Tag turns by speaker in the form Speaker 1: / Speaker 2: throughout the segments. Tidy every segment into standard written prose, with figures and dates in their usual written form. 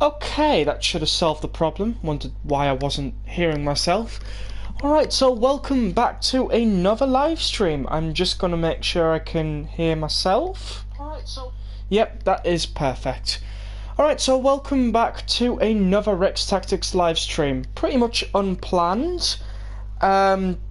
Speaker 1: Okay, that should have solved the problem. Wondered why I wasn't hearing myself. Alright, so welcome back to another live stream. I'm just going to make sure I can hear myself. Yep, that is perfect. Alright, so welcome back to another RexTactics live stream. Pretty much unplanned.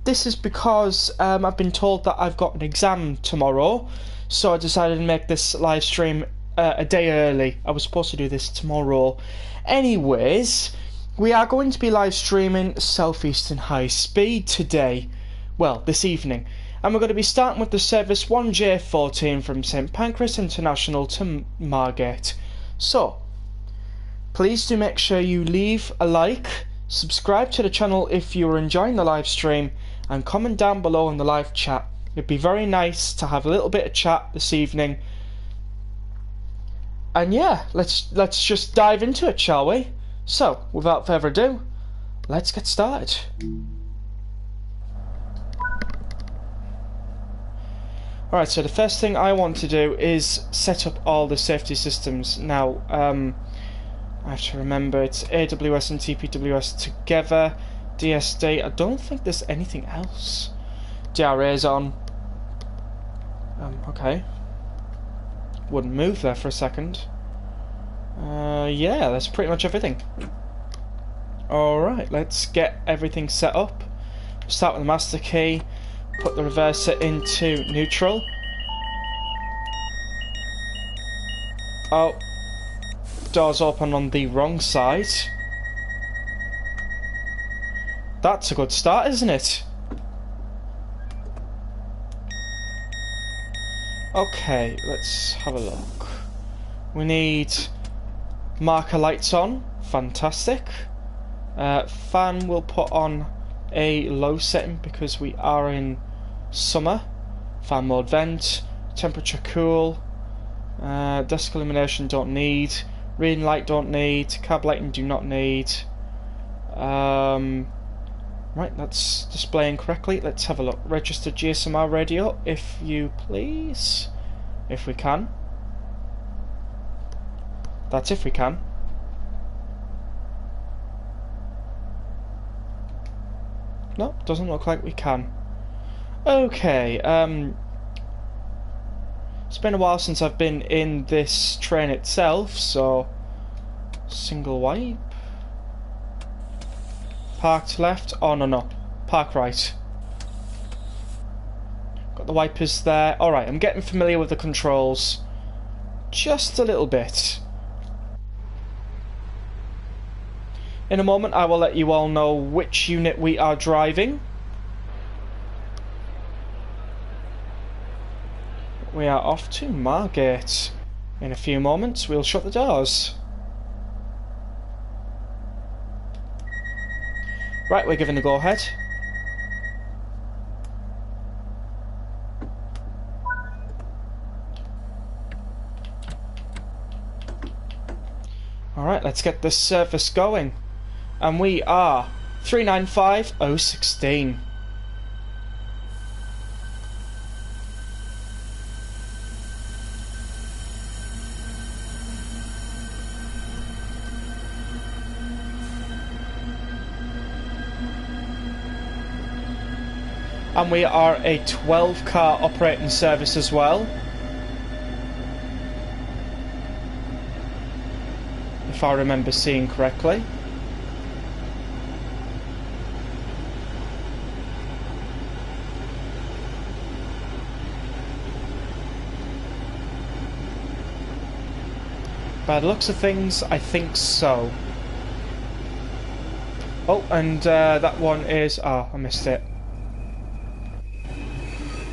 Speaker 1: This is because I've been told that I've got an exam tomorrow, so I decided to make this live stream a day early. I was supposed to do this tomorrow. Anyways, we are going to be live streaming Southeastern High Speed today. Well, this evening. And we're going to be starting with the service 1J14 from St Pancras International to Margate. So, please do make sure you leave a like, subscribe to the channel if you're enjoying the live stream, and comment down below in the live chat. It'd be very nice to have a little bit of chat this evening. And yeah, let's just dive into it, shall we? So, without further ado, let's get started. Alright, so the first thing I want to do is set up all the safety systems. Now, I have to remember it's AWS and TPWS together. DSD, I don't think there's anything else. DRA's on. Okay. Wouldn't move there for a second. Yeah, that's pretty much everything. Alright, let's get everything set up. Start with the master key, put the reverser into neutral. Oh, doors open on the wrong side. That's a good start, isn't it? Okay, let's have a look. We need marker lights on. Fantastic. Fan we'll put on a low setting because we are in summer. Fan mode vent. Temperature cool. Desk illumination don't need. Reading light don't need. Cab lighting do not need. Right, that's displaying correctly. Let's have a look. Register GSMR radio, if you please. If we can. That's if we can. No, doesn't look like we can. Okay, it's been a while since I've been in this train itself, so single wipe. Parked left. Oh no, park right. Got the wipers there. Alright, I'm getting familiar with the controls. Just a little bit. In a moment I will let you all know which unit we are driving. We are off to Margate. In a few moments we'll shut the doors. Right, we're giving the go-ahead. Alright, let's get this service going. And we are 395016. And we are a 12-car operating service as well. If I remember seeing correctly. By the looks of things, I think so. Oh, and that one is... Oh, I missed it.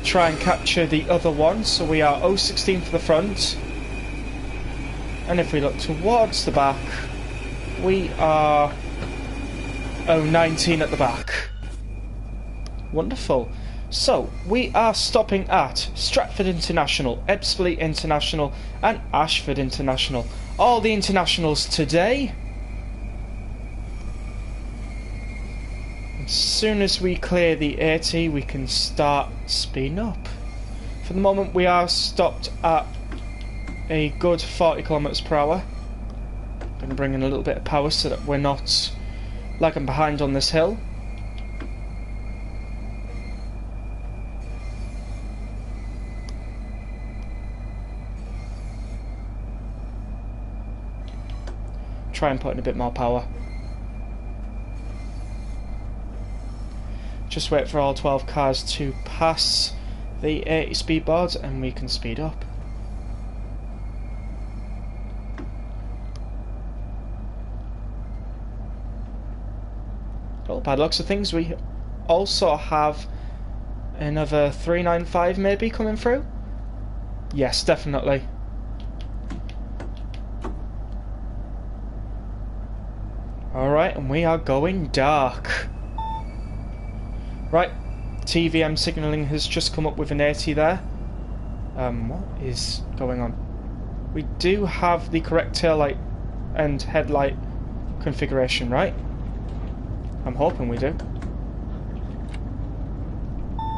Speaker 1: Try and capture the other one, so we are 016 for the front, and if we look towards the back we are 019 at the back. Wonderful. So we are stopping at Stratford International, Ebbsfleet International and Ashford International. All the internationals today. As soon as we clear the 80 we can start speeding up. For the moment we are stopped at a good 40 km/h. Going to bring in a little bit of power so that we're not lagging behind on this hill. Try and put in a bit more power. Just wait for all 12 cars to pass the 80 speed boards and we can speed up. Oh, by the looks of things, we also have another 395 maybe coming through. Yes, definitely. Alright, and we are going dark. Right, TVM signalling has just come up with an 80 there. What is going on? We do have the correct taillight and headlight configuration, right? I'm hoping we do.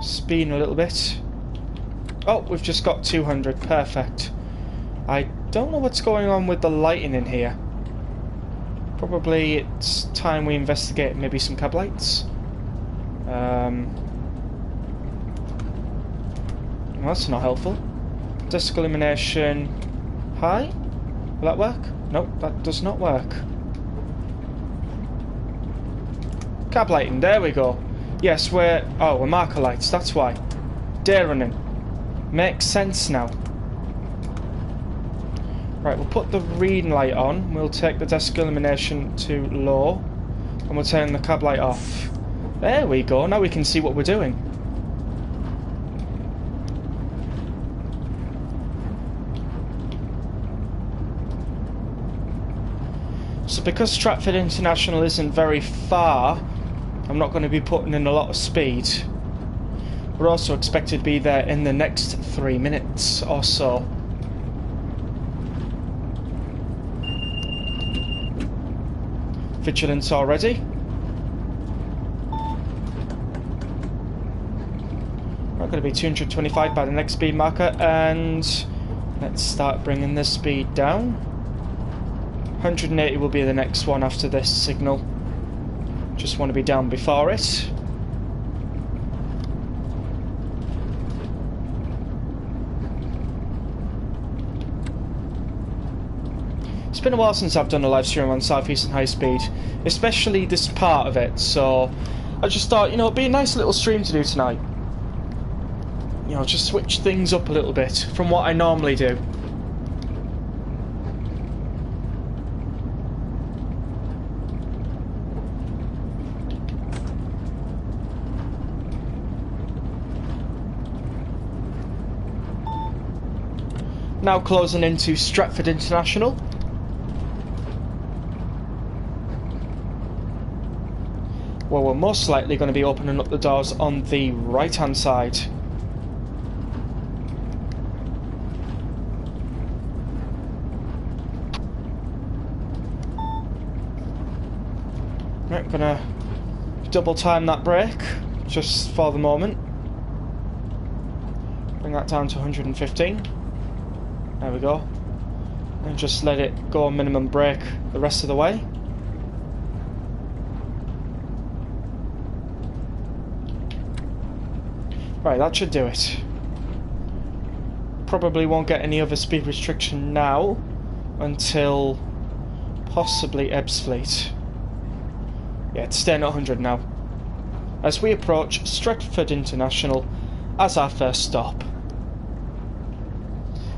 Speaker 1: Speeding a little bit. Oh, we've just got 200, perfect. I don't know what's going on with the lighting in here. Probably it's time we investigate maybe some cab lights. Well, that's not helpful. Desk illumination high? Will that work? Nope, that does not work. Cab lighting, there we go. Yes, we're marker lights, that's why. Day running. Makes sense now. Right, we'll put the reading light on, we'll take the desk illumination to low, and we'll turn the cab light off. There we go, now we can see what we're doing. So because Stratford International isn't very far, I'm not going to be putting in a lot of speed. We're also expected to be there in the next 3 minutes or so. Vigilance already. We're going to be 225 by the next speed marker, and let's start bringing the speed down. 180 will be the next one after this signal. Just want to be down before it. It's been a while since I've done a live stream on Southeastern high speed, especially this part of it, so I just thought, you know, it'd be a nice little stream to do tonight. You know, just switch things up a little bit from what I normally do. Now closing into Stratford International. Well, we're most likely going to be opening up the doors on the right hand side. Right, gonna double time that brake just for the moment. Bring that down to 115. There we go. And just let it go minimum brake the rest of the way. Right, that should do it. Probably won't get any other speed restriction now until possibly Ebbsfleet. Yeah, it's staying at 100 now. As we approach Stratford International as our first stop.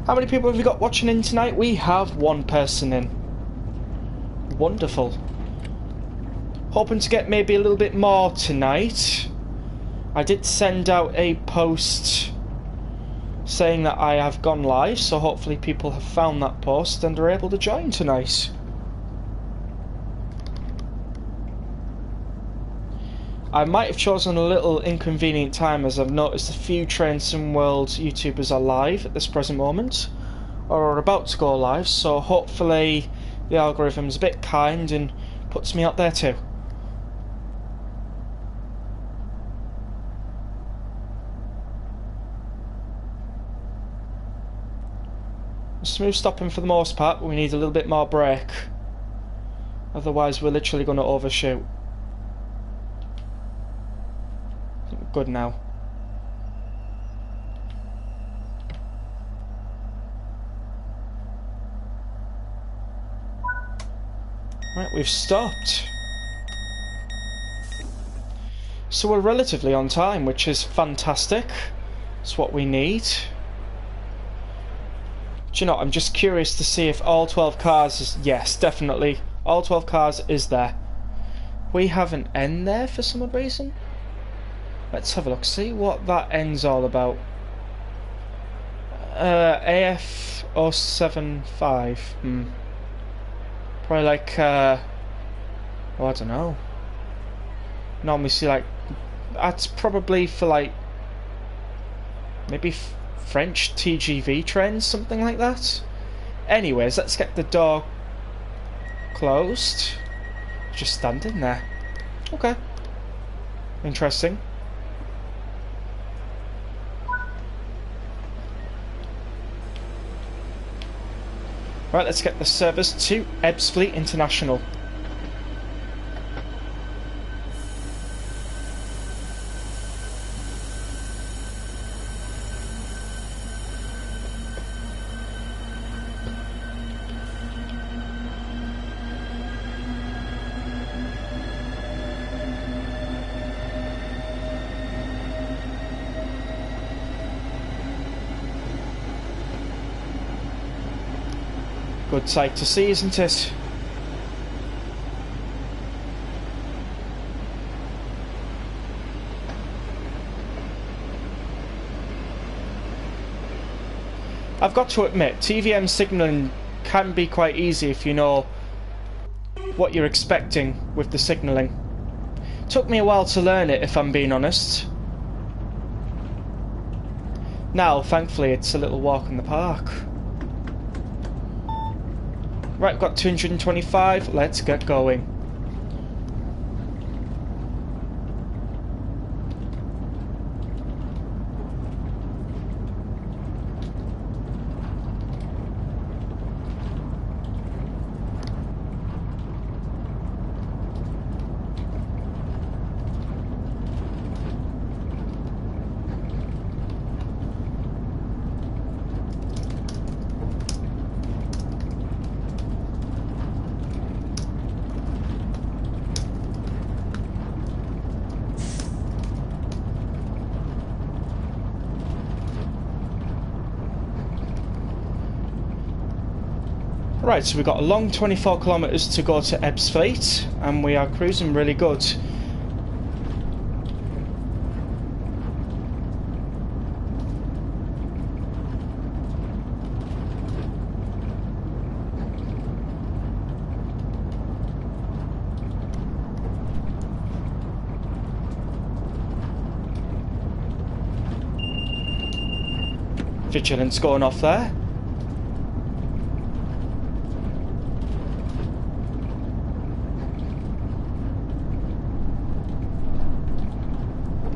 Speaker 1: How many people have we got watching in tonight? We have one person in. Wonderful. Hoping to get maybe a little bit more tonight. I did send out a post saying that I have gone live, so hopefully people have found that post and are able to join tonight. I might have chosen a little inconvenient time, as I've noticed a few Train Sim World YouTubers are live at this present moment, or are about to go live, so hopefully the algorithm's a bit kind and puts me out there too. Smooth stopping for the most part, but we need a little bit more brake. Otherwise we're literally going to overshoot. I think we're good now. Right, we've stopped. So we're relatively on time, which is fantastic. It's what we need. Do you know, I'm just curious to see if all 12 cars is... Yes, definitely. All 12 cars is there. We have an N there for some reason. Let's have a look, see what that N's all about. AF075. Probably like, oh, I don't know. Normally see like, that's probably for like, maybe French TGV trains, something like that. Anyways, let's get the door closed. Just standing there. Okay. Interesting. Right, let's get the service to Ebbsfleet International. Good sight to see, isn't it? I've got to admit, TVM signalling can be quite easy if you know what you're expecting with the signalling. Took me a while to learn it, if I'm being honest. Now, thankfully, it's a little walk in the park. Right, we've got 225, let's get going. Right, so we've got a long 24 kilometres to go to Ebbsfleet, and we are cruising really good. Vigilance going off there.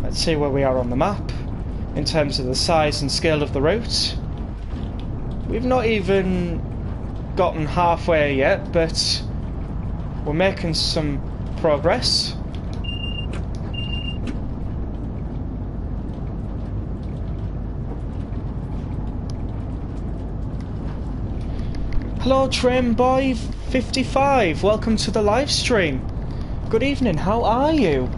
Speaker 1: Let's see where we are on the map in terms of the size and scale of the route. We've not even gotten halfway yet, but we're making some progress. Hello Trainboy55, welcome to the live stream. Good evening, how are you?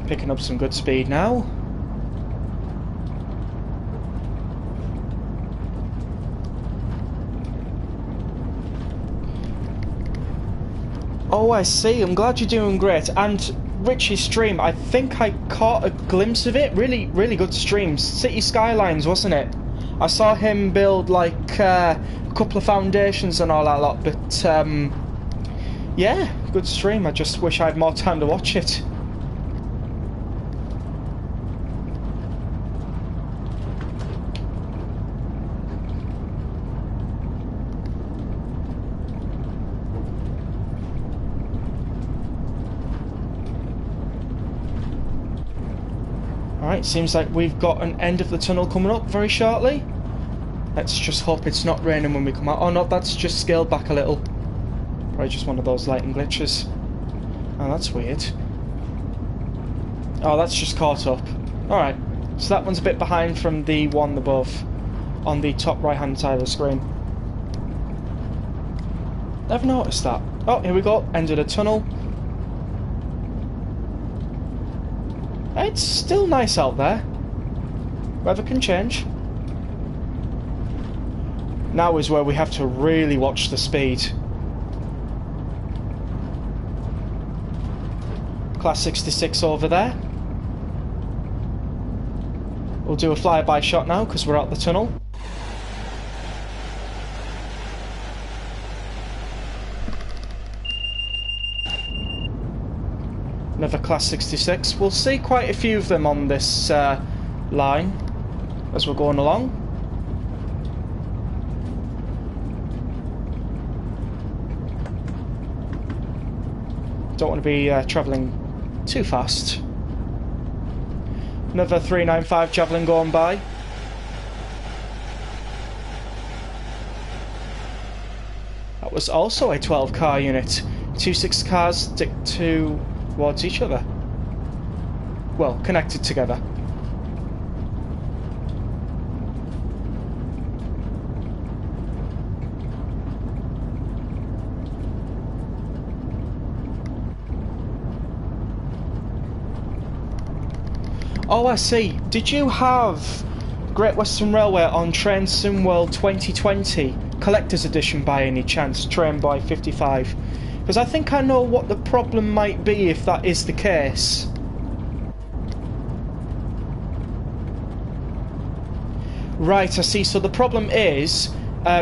Speaker 1: Picking up some good speed now. Oh, I see. I'm glad you're doing great. And Richie's stream, I think I caught a glimpse of it. Really, really good stream. City Skylines, wasn't it? I saw him build like a couple of foundations and all that lot. But yeah, good stream. I just wish I had more time to watch it. Right, seems like we've got an end of the tunnel coming up very shortly. Let's just hope it's not raining when we come out. Oh no, that's just scaled back a little. Probably just one of those lighting glitches. Oh, that's weird. Oh, that's just caught up. Alright, so that one's a bit behind from the one above on the top right hand side of the screen. Never noticed that. Oh, here we go, end of the tunnel. It's still nice out there. Weather can change. Now is where we have to really watch the speed. Class 66 over there. We'll do a flyby shot now because we're out the tunnel. Another Class 66. We'll see quite a few of them on this line as we're going along. Don't want to be travelling too fast. Another 395 Javelin going by. That was also a 12 car unit. 2 6 cars stick towards each other. Well, connected together. Oh, I see. Did you have Great Western Railway on Train Sim World 2020 Collector's Edition by any chance? Train by 55? Because I think I know what the problem might be if that is the case. Right, I see. So the problem is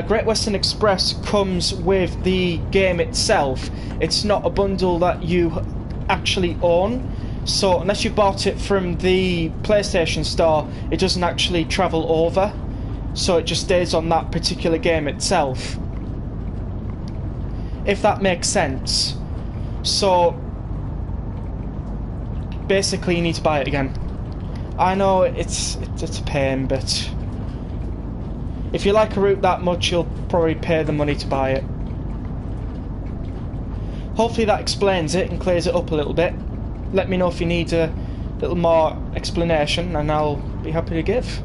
Speaker 1: Great Western Express comes with the game itself. It's not a bundle that you actually own. So unless you bought it from the PlayStation Store, it doesn't actually travel over. So it just stays on that particular game itself. If that makes sense. So basically you need to buy it again. I know it's a pain, but if you like a route that much, you'll probably pay the money to buy it. Hopefully that explains it and clears it up a little bit. Let me know if you need a little more explanation and I'll be happy to give.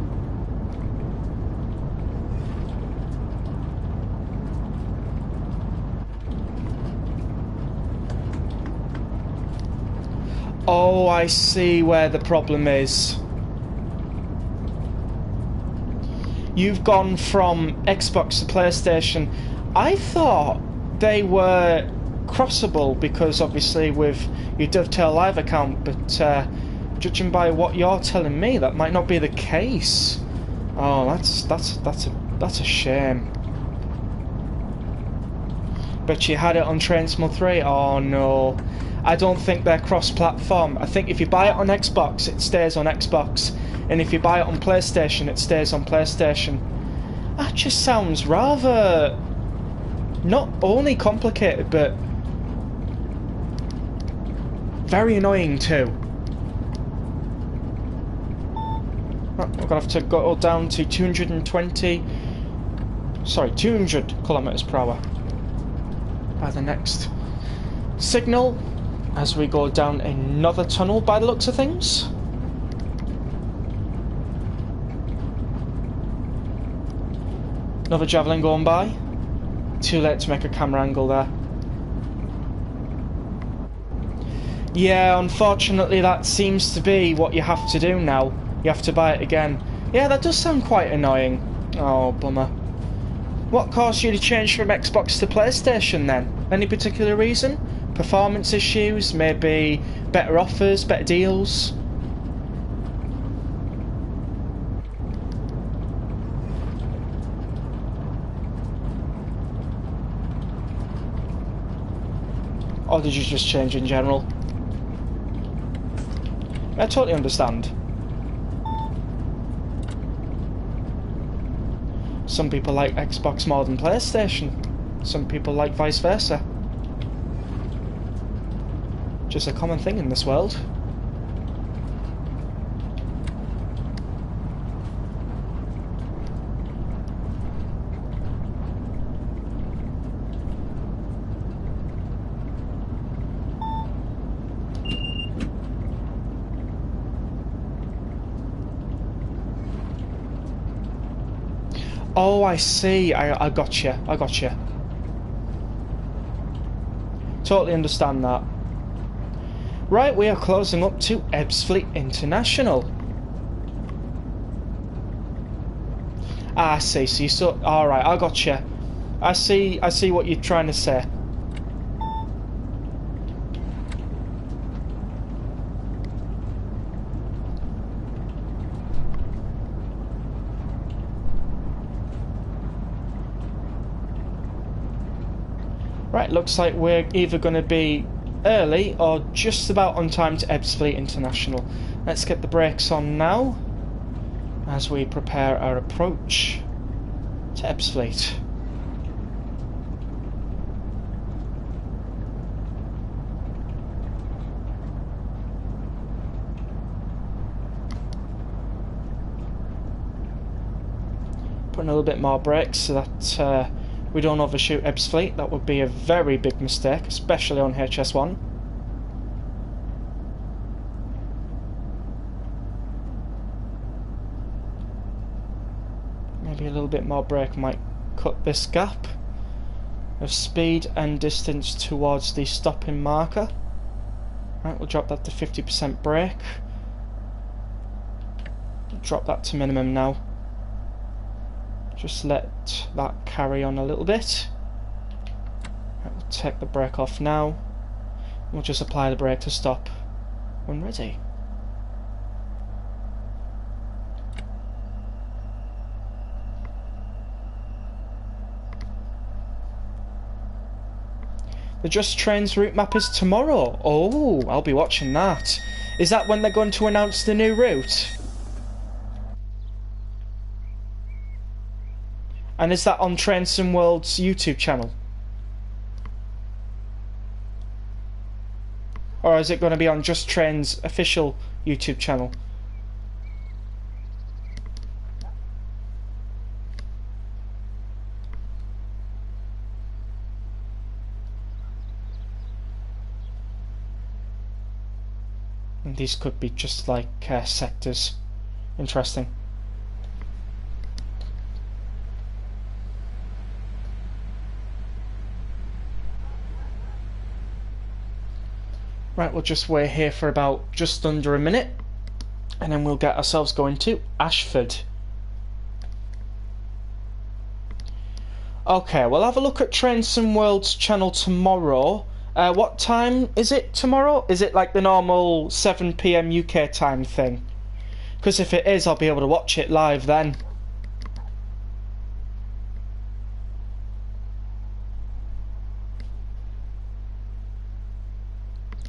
Speaker 1: Oh, I see where the problem is. You've gone from Xbox to PlayStation. I thought they were crossable because obviously with your Dovetail Live account, but judging by what you're telling me, that might not be the case. Oh, that's a shame. But you had it on Train Sim 3. Oh no, I don't think they're cross-platform. I think if you buy it on Xbox, it stays on Xbox, and if you buy it on PlayStation, it stays on PlayStation. That just sounds rather not only complicated, but very annoying too. We're gonna have to go down to 200 kilometers per hour by the next signal as we go down another tunnel by the looks of things. Another Javelin going by. Too late to make a camera angle there. Yeah, unfortunately that seems to be what you have to do now. You have to buy it again. Yeah, that does sound quite annoying. Oh, bummer. What caused you to change from Xbox to PlayStation then? Any particular reason? Performance issues? Maybe better offers, better deals? Or did you just change in general? I totally understand. Some people like Xbox more than PlayStation. Some people like vice versa. Just a common thing in this world. Oh, I see. I got you. I got you. Totally understand that. Right, we are closing up to Ebbsfleet International. I see. So you saw. All right, I got you. I see what you're trying to say. Right, looks like we're either going to be early or just about on time to Ebbsfleet International. Let's get the brakes on now as we prepare our approach to Ebbsfleet. Putting a little bit more brakes so that we don't overshoot Ebbsfleet. That would be a very big mistake, especially on HS1. Maybe a little bit more brake might cut this gap of speed and distance towards the stopping marker. Right, we'll drop that to 50% brake. Drop that to minimum now. Just let that carry on a little bit. Right, we'll take the brake off now. We'll just apply the brake to stop when ready. The Just Trains route map is tomorrow. Oh, I'll be watching that. Is that when they're going to announce the new route? And is that on Trains and World's YouTube channel? Or is it going to be on Just Trains' official YouTube channel? And these could be just like sectors. Interesting. Right, we'll just wait here for about just under a minute and then we'll get ourselves going to Ashford. Okay, we'll have a look at Trains and World's channel tomorrow. What time is it tomorrow? Is it like the normal 7 PM UK time thing? Because if it is, I'll be able to watch it live then.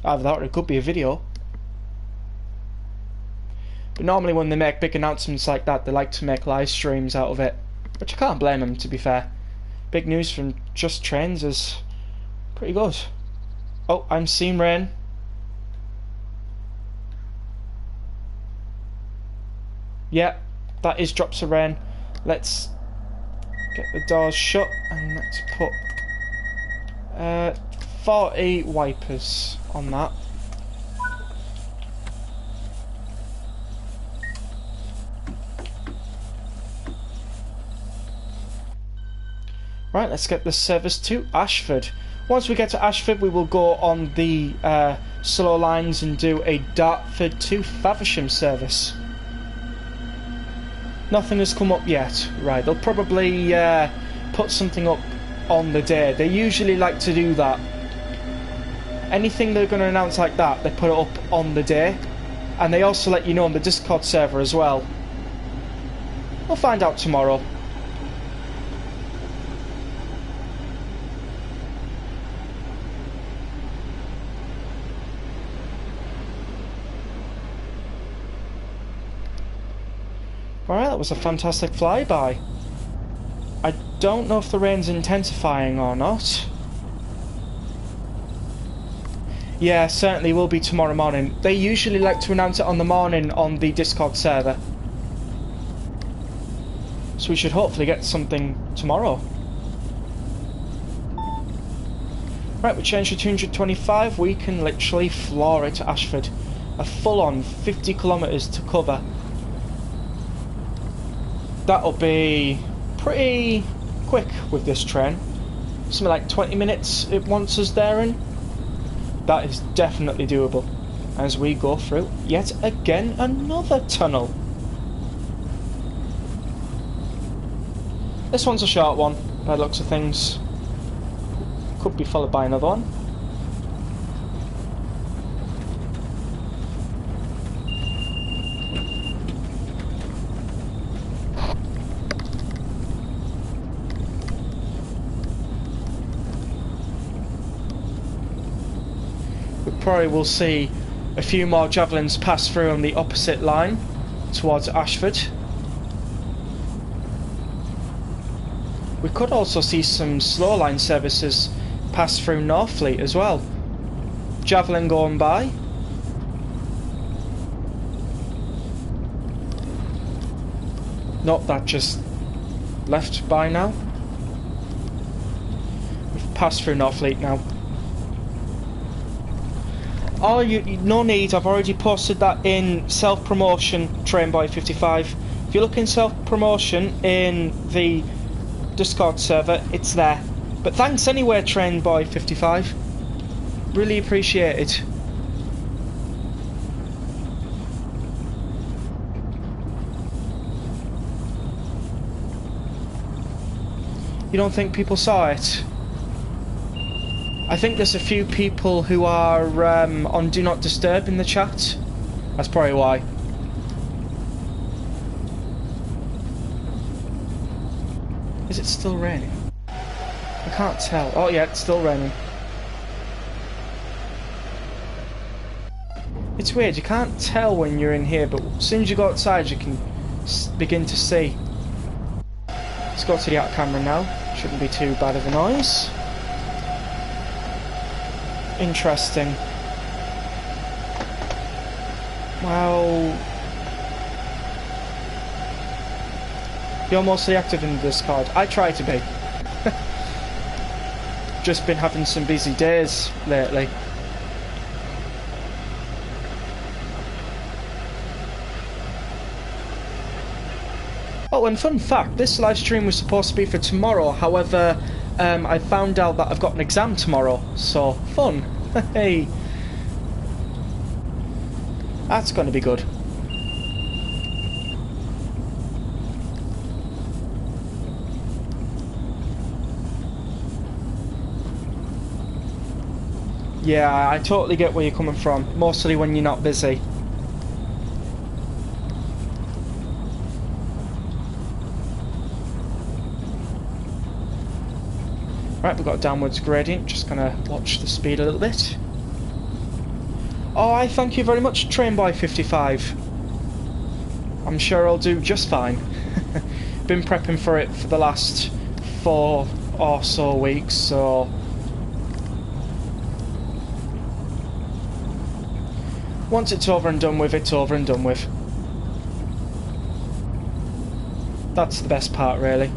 Speaker 1: Either that or it could be a video. But normally when they make big announcements like that, they like to make live streams out of it. Which I can't blame them, to be fair. Big news from Just Trains is pretty good. Oh, I'm seeing rain. Yeah, that is drops of rain. Let's get the doors shut and let's put 40 wipers on that. Right, let's get the service to Ashford. Once we get to Ashford, we will go on the slow lines and do a Dartford to Faversham service. Nothing has come up yet. Right, they'll probably put something up on the day. They usually like to do that. Anything they're going to announce like that, they put it up on the day. And they also let you know on the Discord server as well. We'll find out tomorrow. Alright, that was a fantastic flyby. I don't know if the rain's intensifying or not. Yeah, certainly will be tomorrow morning. They usually like to announce it on the morning on the Discord server. So we should hopefully get something tomorrow. Right, we changed to 225. We can literally floor it to Ashford. A full-on 50 kilometres to cover. That'll be pretty quick with this train. Something like 20 minutes it wants us there in. That is definitely doable as we go through yet again another tunnel. This one's a short one by the looks of things. Could be followed by another one. We probably will see a few more javelins pass through on the opposite line towards Ashford. We could also see some slow line services pass through Northfleet as well. Javelin going by. Nope, that just left by now. We've passed through Northfleet now. Oh, no need, I've already posted that in self-promotion, Trainboy 55. If you look in self-promotion in the Discord server, it's there. But thanks anyway, Trainboy 55. Really appreciate it. You don't think people saw it? I think there's a few people who are on Do Not Disturb in the chat. That's probably why. Is it still raining? I can't tell. Oh yeah, it's still raining. It's weird, you can't tell when you're in here, but as soon as you go outside you can begin to see. Let's go to the out camera now. Shouldn't be too bad of a noise. Interesting. Well, you're mostly active in the Discord. I try to be. Just been having some busy days lately. Oh, and fun fact, this live stream was supposed to be for tomorrow, however, I found out that I've got an exam tomorrow, so fun. Hey, that's going to be good. Yeah, I totally get where you're coming from, mostly when you're not busy. Right, we've got a downwards gradient, just gonna watch the speed a little bit. Oh, I thank you very much, Trainboy55. I'm sure I'll do just fine. Been prepping for it for the last 4 or so weeks, so... once it's over and done with, it's over and done with. That's the best part, really.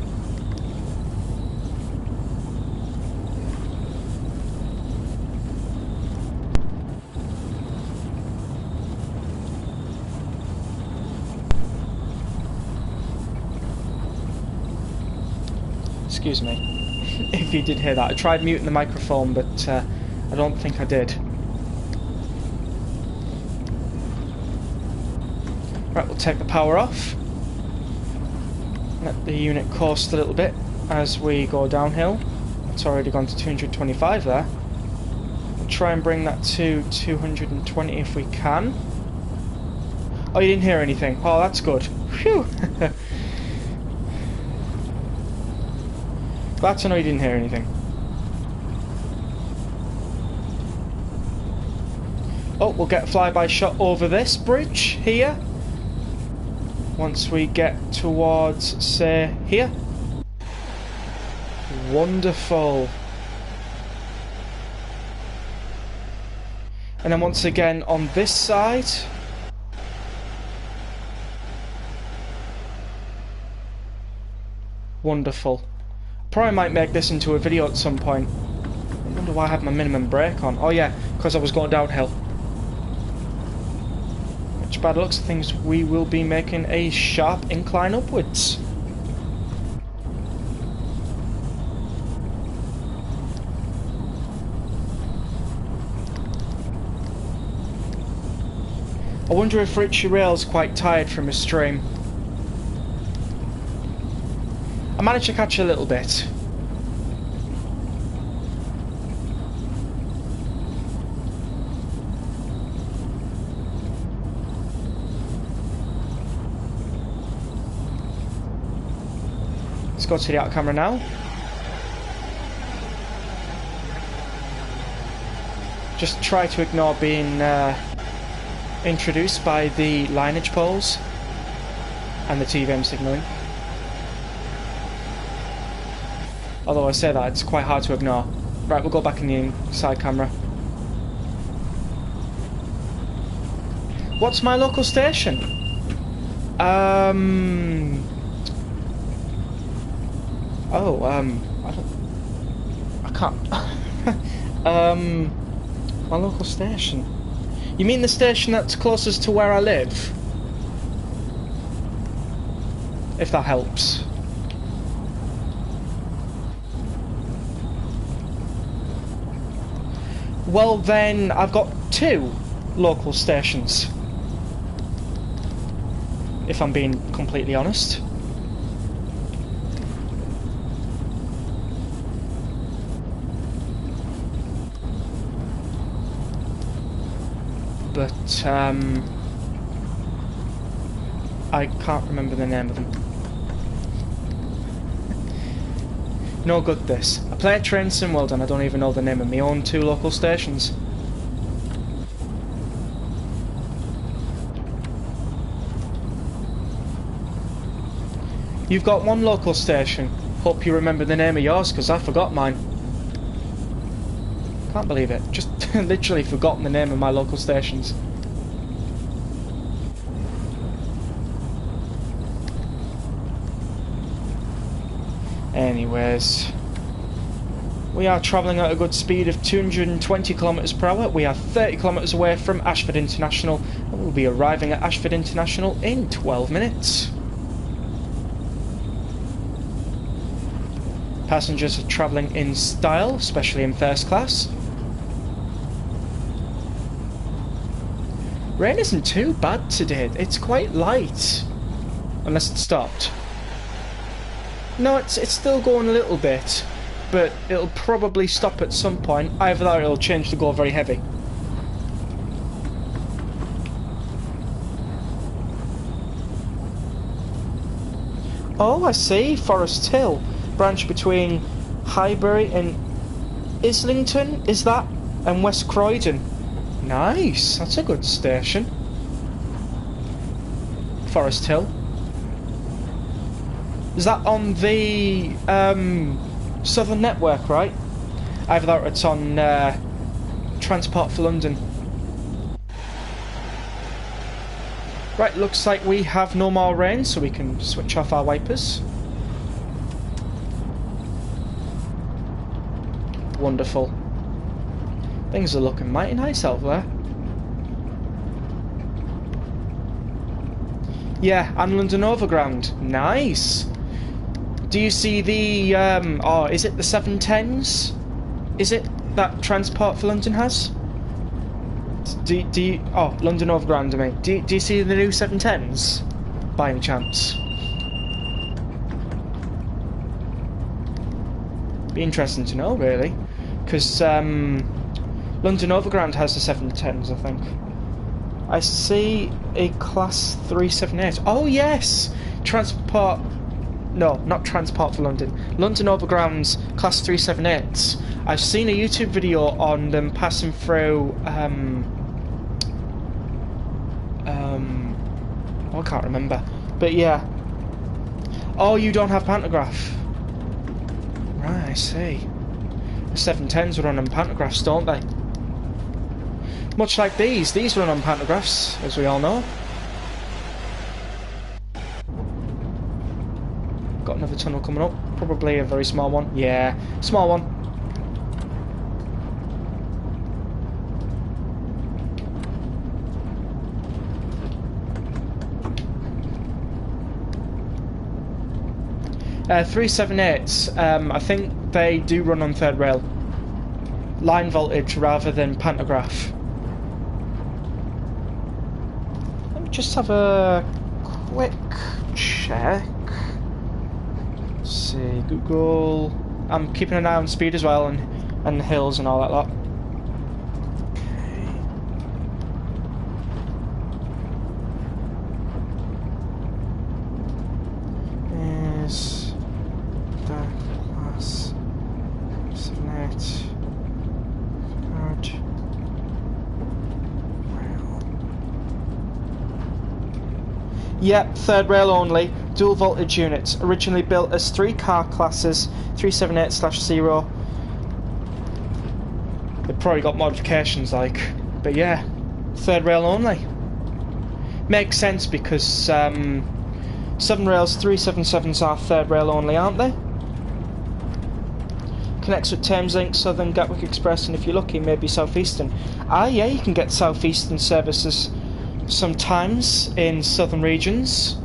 Speaker 1: Excuse me, if you did hear that. I tried muting the microphone, but I don't think I did. Right, we'll take the power off. Let the unit coast a little bit as we go downhill. It's already gone to 225 there. We'll try and bring that to 220 if we can. Oh, you didn't hear anything. Oh, that's good. Phew. Glad to know you didn't hear anything. Oh, we'll get a flyby shot over this bridge here. Once we get towards, say, here. Wonderful. And then once again on this side. Wonderful. Probably might make this into a video at some point. I wonder why I had my minimum brake on. Oh yeah, because I was going downhill. Which, by the looks of things, we will be making a sharp incline upwards. I wonder if Richie Rail's quite tired from his stream. I managed to catch a little bit. Let's go to the out camera now. Just try to ignore being introduced by the lineage poles and the TVM signalling. Although I say that, it's quite hard to ignore. Right, we'll go back in the side camera. What's my local station? I can't. My local station. You mean the station that's closest to where I live? If that helps. Well then, I've got 2 local stations. If I'm being completely honest. But I can't remember the name of them. No good this. I play a train sim world and I don't even know the name of my own 2 local stations. You've got 1 local station. Hope you remember the name of yours, because I forgot mine. Can't believe it. Just literally forgotten the name of my local stations. Anyways, we are travelling at a good speed of 220 kilometers per hour. We are 30 kilometers away from Ashford International, and we'll be arriving at Ashford International in 12 minutes. Passengers are travelling in style, especially in first class. Rain isn't too bad today. It's quite light, unless it stopped. No, it's still going a little bit, but it'll probably stop at some point. Either that or it'll change to go very heavy. Oh, I see. Forest Hill. Branch between Highbury and Islington, is that? And West Croydon. Nice. That's a good station. Forest Hill. Is that on the Southern Network, right? Either that or it's on Transport for London. Right, looks like we have no more rain, so we can switch off our wipers. Wonderful. Things are looking mighty nice out there. Yeah, and London Overground. Nice. Do you see the, oh, is it the 710s? Is it that Transport for London has? Do you, oh, London Overground, I mean. Do you see the new 710s? By any chance? Be interesting to know, really. Because, London Overground has the 710s, I think. I see a Class 378. Oh, yes! Transport... No, not Transport for London. London Overground's Class 378s. I've seen a YouTube video on them passing through... I can't remember. But yeah. Oh, you don't have pantograph. Right, I see. The 710s run on pantographs, don't they? Much like these run on pantographs, as we all know. Got another tunnel coming up, probably a very small one. Yeah, small one. Uh, 378s, I think they do run on third rail. Line voltage rather than pantograph. Just have a quick check. Let's see, Google. I'm keeping an eye on speed as well, and the hills and all that lot. Is the class select third rail? Yep, third rail only. Dual voltage units, originally built as 3 car classes, 378/0. They've probably got modifications like, but yeah, third rail only. Makes sense because Southern Rail's 377s are third rail only, aren't they? Connects with Thameslink, Southern, Gatwick Express, and if you're lucky, maybe Southeastern. Ah, yeah, you can get Southeastern services sometimes in southern regions.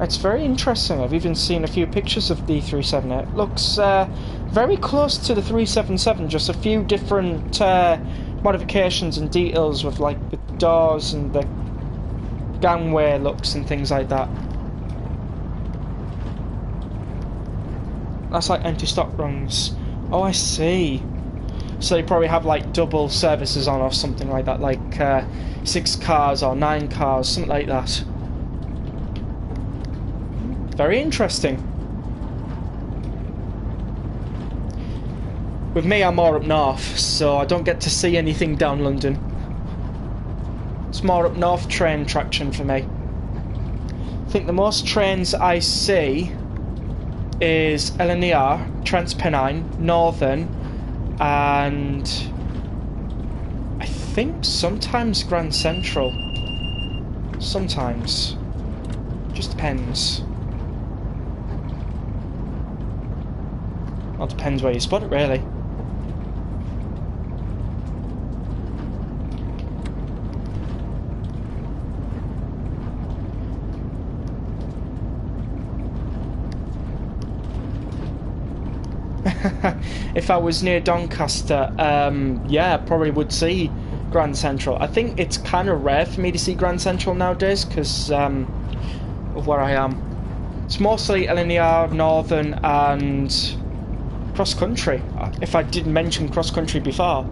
Speaker 1: It's very interesting. I've even seen a few pictures of the 378. Looks very close to the 377, just a few different modifications and details with like the doors and the gangway looks and things like that. That's like empty stock rungs. Oh, I see. So they probably have like double services on or something like that, like 6 cars or 9 cars, something like that. Very interesting. With me, I'm more up north, so I don't get to see anything down London. It's more up north train traction for me. I think the most trains I see is LNER, Transpennine, Northern, and I think sometimes Grand Central. Sometimes. Just depends. Well, depends where you spot it, really. If I was near Doncaster, yeah, I probably would see Grand Central. I think it's kind of rare for me to see Grand Central nowadays because of where I am. It's mostly LNER, Northern, and cross country, if I didn't mention cross country before.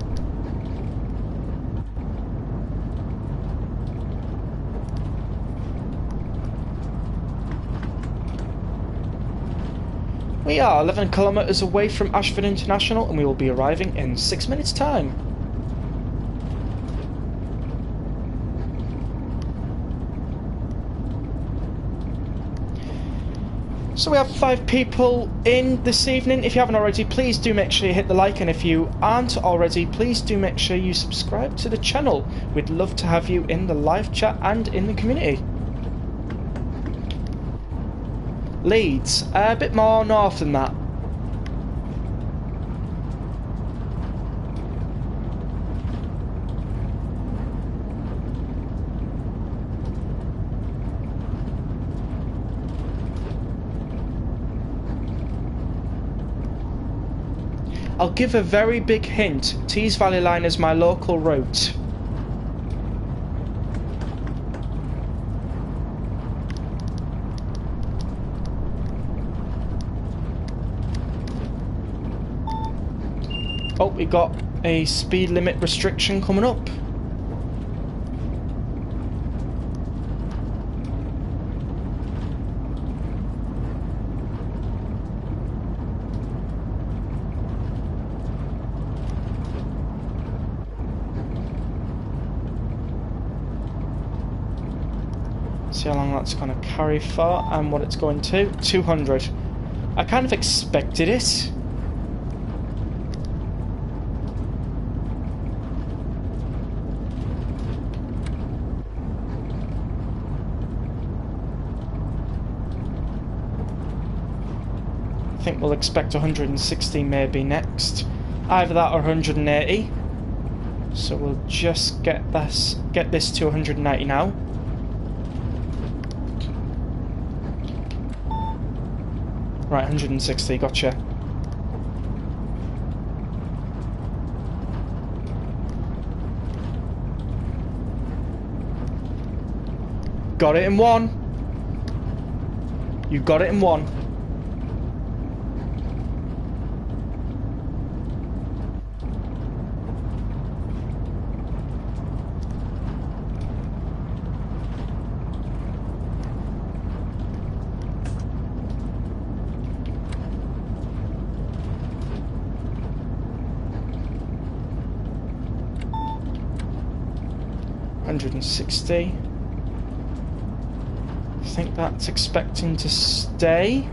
Speaker 1: We are 11 kilometres away from Ashford International and we will be arriving in 6 minutes' time. So we have 5 people in this evening. If you haven't already, please do make sure you hit the like, and if you aren't already, please do make sure you subscribe to the channel. We'd love to have you in the live chat and in the community. Leeds, a bit more north than that. I'll give a very big hint. Tees Valley Line is my local route. Oh, we got a speed limit restriction coming up. See how long that's going to carry for and what it's going to. 200. I kind of expected it. I think we'll expect 160 maybe next. Either that or 180. So we'll just get this to 190 now. Right, 160, gotcha. got it in one. You got it in one. $160. I think that's expecting to stay.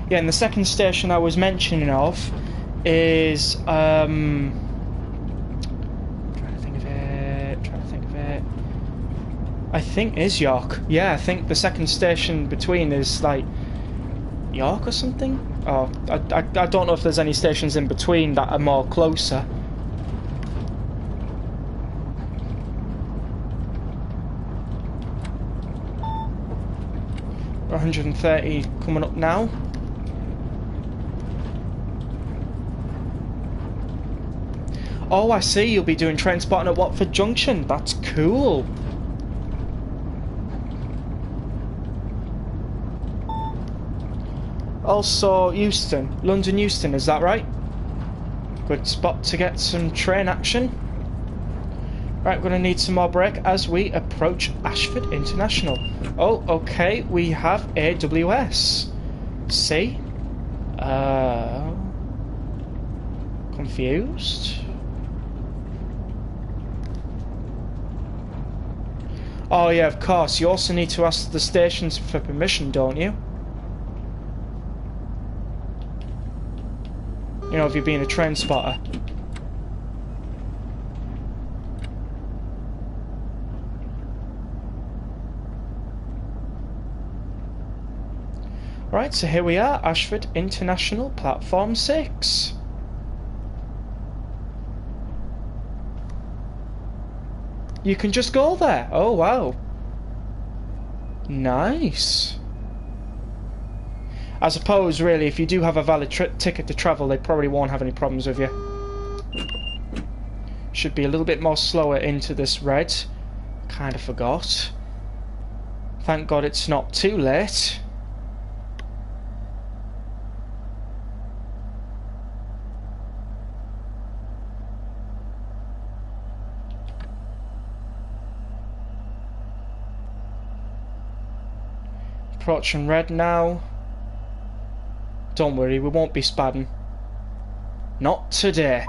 Speaker 1: Yeah, and the second station I was mentioning of is trying to think of it. I think is York. Yeah, I think the second station between is like York or something. Oh, I don't know if there's any stations in between that are more closer. 130 coming up now. Oh, I see, you'll be doing train spotting at Watford Junction. That's cool. Also, Euston, London Euston, is that right? Good spot to get some train action. Right, we're going to need some more brake as we approach Ashford International. Oh, okay, we have AWS. See? Confused? Oh yeah, of course, you also need to ask the stations for permission, don't you? You know, if you're being a train spotter. Right, so here we are, Ashford International, Platform 6. You can just go there. Oh, wow. Nice. I suppose, really, if you do have a valid ticket to travel, they probably won't have any problems with you. Should be a little bit more slower into this red. Kind of forgot. Thank God it's not too late. Approaching red now. Don't worry, we won't be spadding. Not today.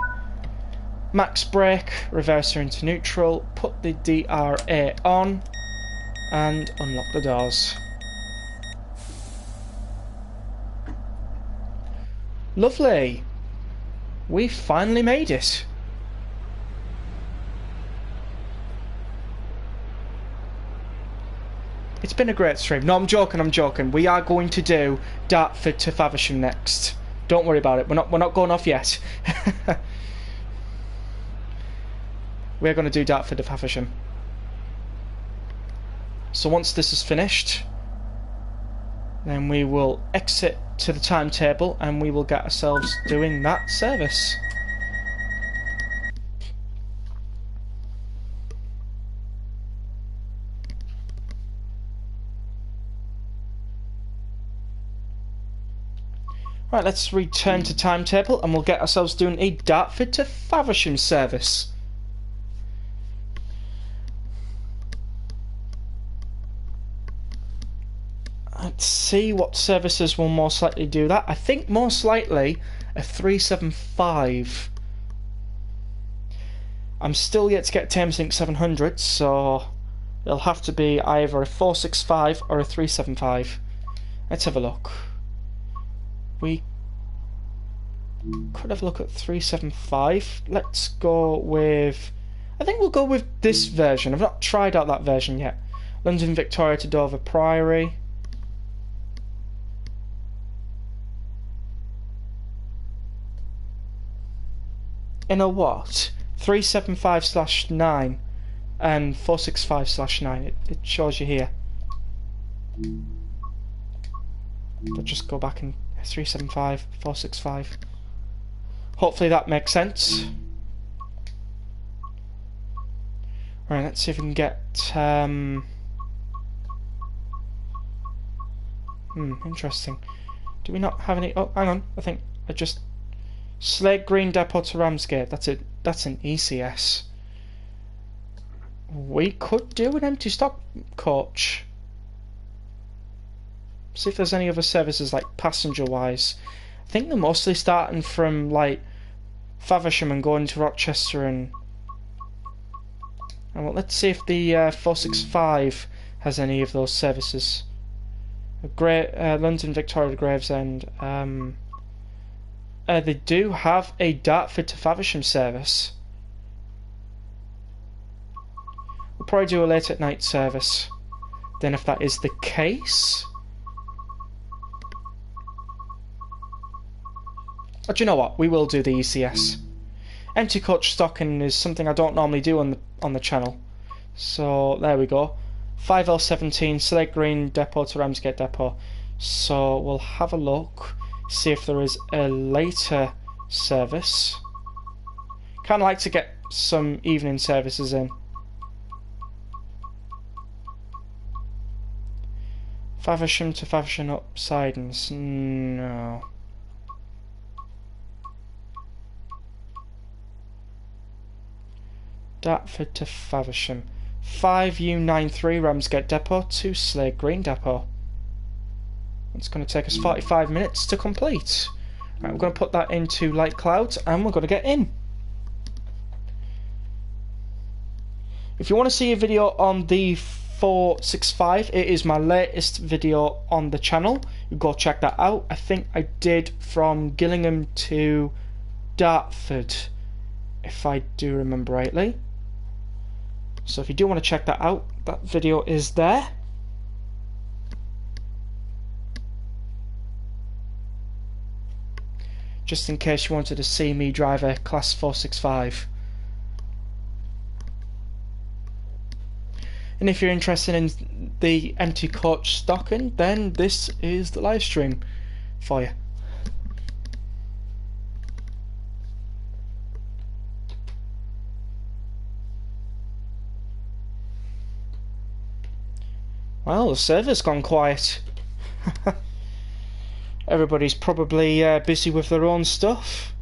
Speaker 1: Max brake, reverser into neutral, put the DRA on, and unlock the doors. Lovely. We finally made it. It's been a great stream. No, I'm joking. We are going to do Dartford to Faversham next. Don't worry about it. We're not going off yet. We're going to do Dartford to Faversham. So once this is finished, then we will exit to the timetable and we will get ourselves doing that service. Right, let's return to timetable and we'll get ourselves doing a Dartford to Faversham service. Let's see what services will most likely do that. I think most likely a 375. I'm still yet to get Thameslink 700, so it'll have to be either a 465 or a 375. Let's have a look. We could have a look at 375. Let's go with... I think we'll go with this version. I've not tried out that version yet. London Victoria to Dover Priory. In a what? 375/9 and 465/9. It shows you here. I'll just go back and 375, 465. Hopefully that makes sense. Right, let's see if we can get... interesting. Do we not have any... Oh, hang on. I think I just... Slate Green Depot to Ramsgate. That's it. That's an ECS. We could do an empty stock coach. See if there's any other services, like, passenger-wise. I think they're mostly starting from, like, Faversham and going to Rochester and... Well, let's see if the 465 has any of those services. London Victoria Gravesend. They do have a Dartford to Faversham service. We'll probably do a late at night service. Then if that is the case... But you know what? We will do the ECS. Empty coach stocking is something I don't normally do on the channel. So there we go. 5L17 Slate Green Depot to Ramsgate Depot. So we'll have a look, see if there is a later service. Kind of like to get some evening services in. Faversham to Faversham up Sidons. No. Dartford to Faversham. 5U93 Ramsgate Depot to Slate Green Depot. It's going to take us 45 minutes to complete. Right, we're going to put that into light clouds and we're going to get in. If you want to see a video on the 465, it is my latest video on the channel. You go check that out. I think I did from Gillingham to Dartford, if I do remember rightly. So if you do want to check that out, that video is there. Just in case you wanted to see me drive a Class 465. And if you're interested in the empty coach stocking, then this is the live stream for you. Well, the server's gone quiet. Everybody's probably busy with their own stuff.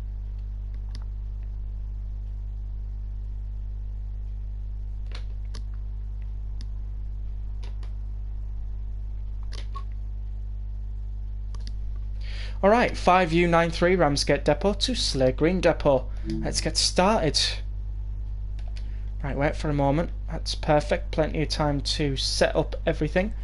Speaker 1: Alright, 5U93 Ramsgate Depot to Slate Green Depot. Let's get started. Right, wait for a moment. That's perfect. Plenty of time to set up everything.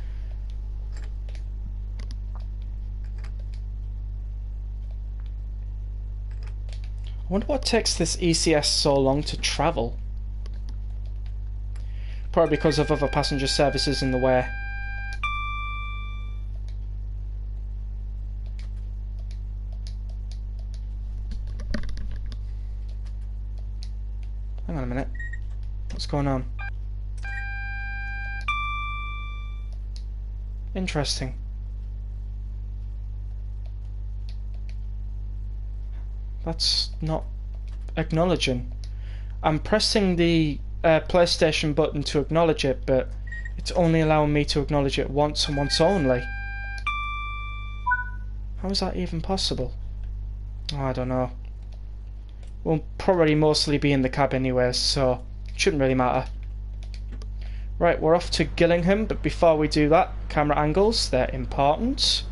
Speaker 1: I wonder what takes this ECS so long to travel. Probably because of other passenger services in the way. Hang on a minute. What's going on? Interesting. That's not acknowledging. I'm pressing the PlayStation button to acknowledge it, but it's only allowing me to acknowledge it once and once only. How is that even possible? Oh, I don't know. We'll probably mostly be in the cab anyway, so it shouldn't really matter. Right, we're off to Gillingham, but before we do that, camera angles, they're important.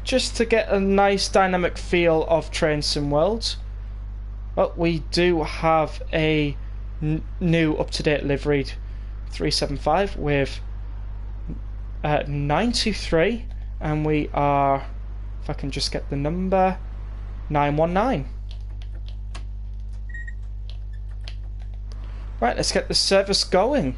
Speaker 1: Just to get a nice dynamic feel of Train Sim World. Well, we do have a new up-to-date liveried 375 with 923, and we are, if I can just get the number, 919. Right, let's get the service going.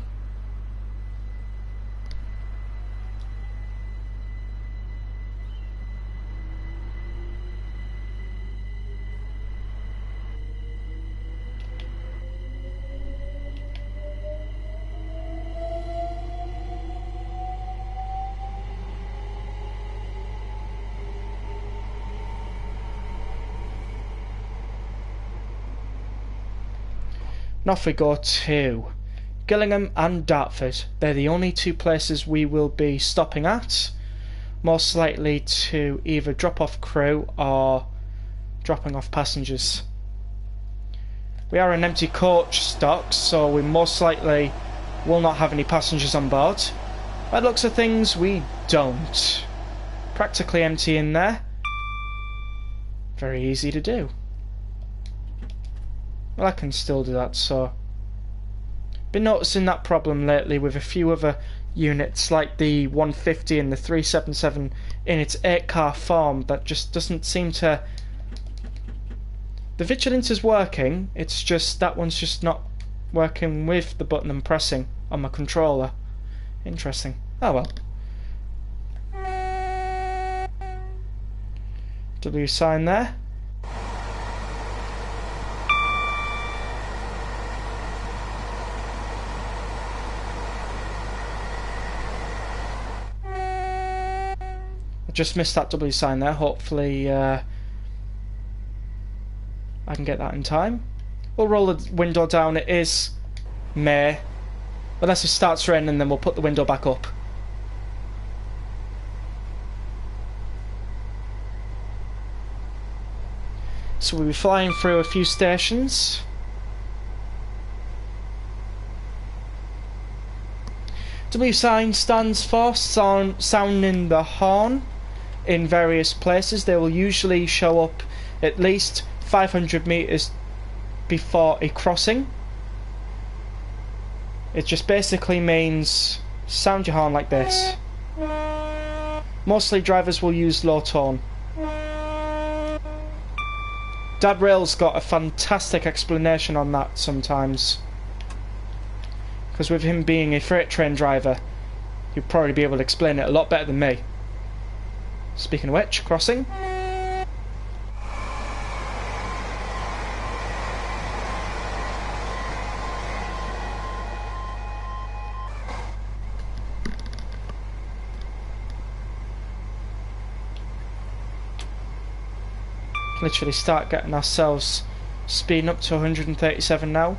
Speaker 1: And off we go to Gillingham and Dartford. They're the only two places we will be stopping at, most likely to either drop off crew or dropping off passengers. We are an empty coach stock, so we most likely will not have any passengers on board. By the looks of things, we don't. Practically empty in there. Very easy to do. Well, I can still do that, so... Been noticing that problem lately with a few other units, like the 150 and the 377 in its 8-car form, that just doesn't seem to... The Vigilance is working, it's just that one's just not working with the button I'm pressing on my controller. Interesting. Oh well. W sign there. I just missed that W sign there. Hopefully I can get that in time. We'll roll the window down. It is May. Unless it starts raining, then we'll put the window back up. So we'll be flying through a few stations. W sign stands for sounding the horn in various places. They will usually show up at least 500 meters before a crossing. It just basically means sound your horn like this. Mostly drivers will use low tone. Dad Rail's got a fantastic explanation on that sometimes, because with him being a freight train driver, he'll probably be able to explain it a lot better than me. Speaking of which, crossing. Literally start getting ourselves speeding up to 137 now.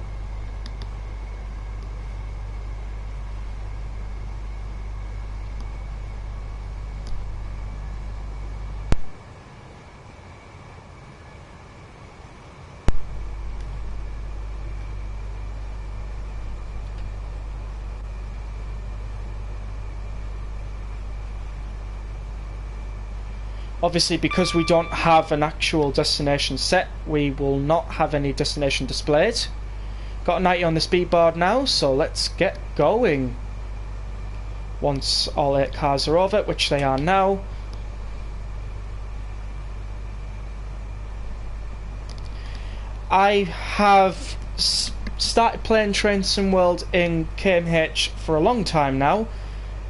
Speaker 1: Obviously, because we don't have an actual destination set, we will not have any destination displayed. Got a 90 on the speed board now, so let's get going. Once all 8 cars are over, which they are now. I have started playing Train Sim World in KMH for a long time now.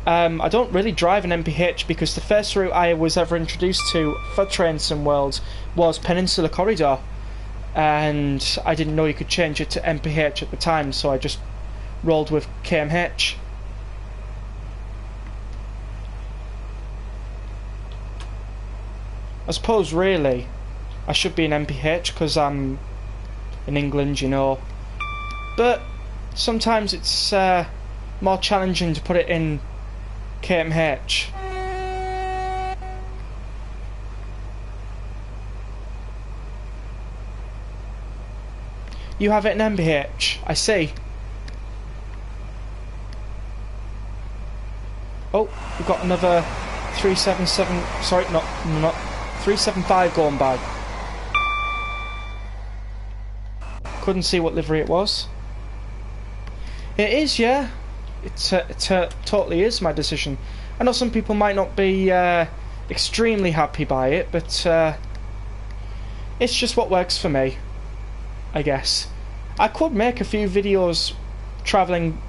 Speaker 1: I don't really drive an MPH because the first route I was ever introduced to for Train Sim World was Peninsula Corridor, and I didn't know you could change it to MPH at the time, so I just rolled with KMH. I suppose really I should be an MPH because I'm in England, you know, but sometimes it's more challenging to put it in KMH. You have it in MPH, I see. Oh, we've got another 377, sorry, not 375 going by. Couldn't see what livery it was. It is, yeah. It totally is my decision. I know some people might not be extremely happy by it, but it's just what works for me, I guess. I could make a few videos travelling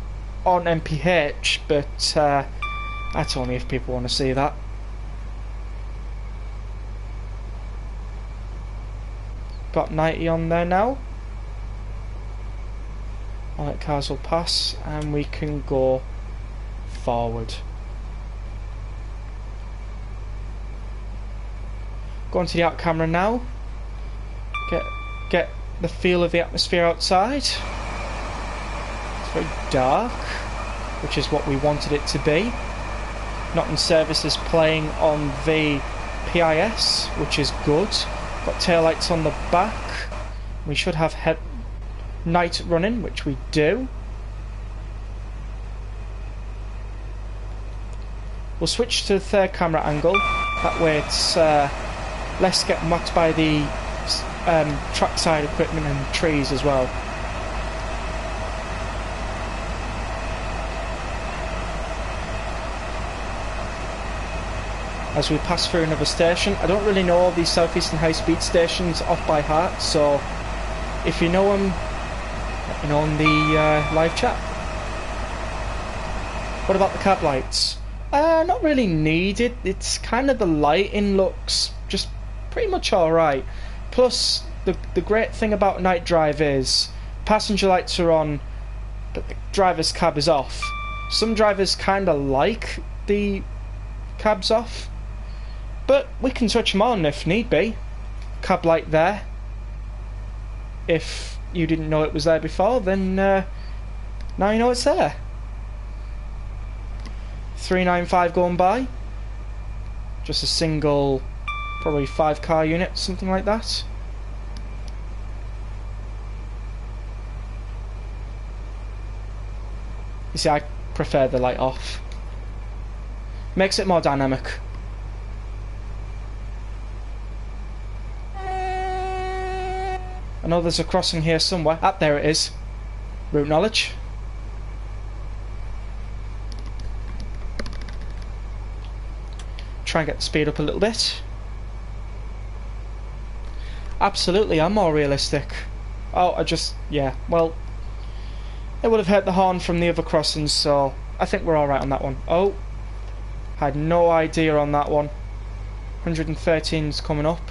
Speaker 1: on MPH, but that's only if people want to see that. Got 90 on there now. All right, cars will pass and we can go forward. Go onto the out camera now. Get the feel of the atmosphere outside. very dark, which is what we wanted it to be. Not in service is playing on the PIS, which is good. Got taillights on the back. We should have night running, which we do. We'll switch to the third camera angle. That way it's less getting whacked by the trackside equipment and trees as well. As we pass through another station, I don't really know all these Southeastern high-speed stations off by heart, so if you know them, let me know in the live chat. What about the cab lights? Not really needed. It's kind of, the lighting looks just pretty much alright. Plus, the great thing about night drive is passenger lights are on, but the driver's cab is off. Some drivers kind of like the cabs off, but we can switch them on if need be. Cab light there. If you didn't know it was there before, then now you know it's there. 395 going by. Just a single, probably 5-car unit, something like that. You see, I prefer the light off. Makes it more dynamic. I know there's a crossing here somewhere. Ah, there it is. Route knowledge. Try and get the speed up a little bit. Absolutely, I'm more realistic. Oh, yeah, well, it would have hurt the horn from the other crossings, so I think we're alright on that one. Oh, had no idea on that one. 113's coming up.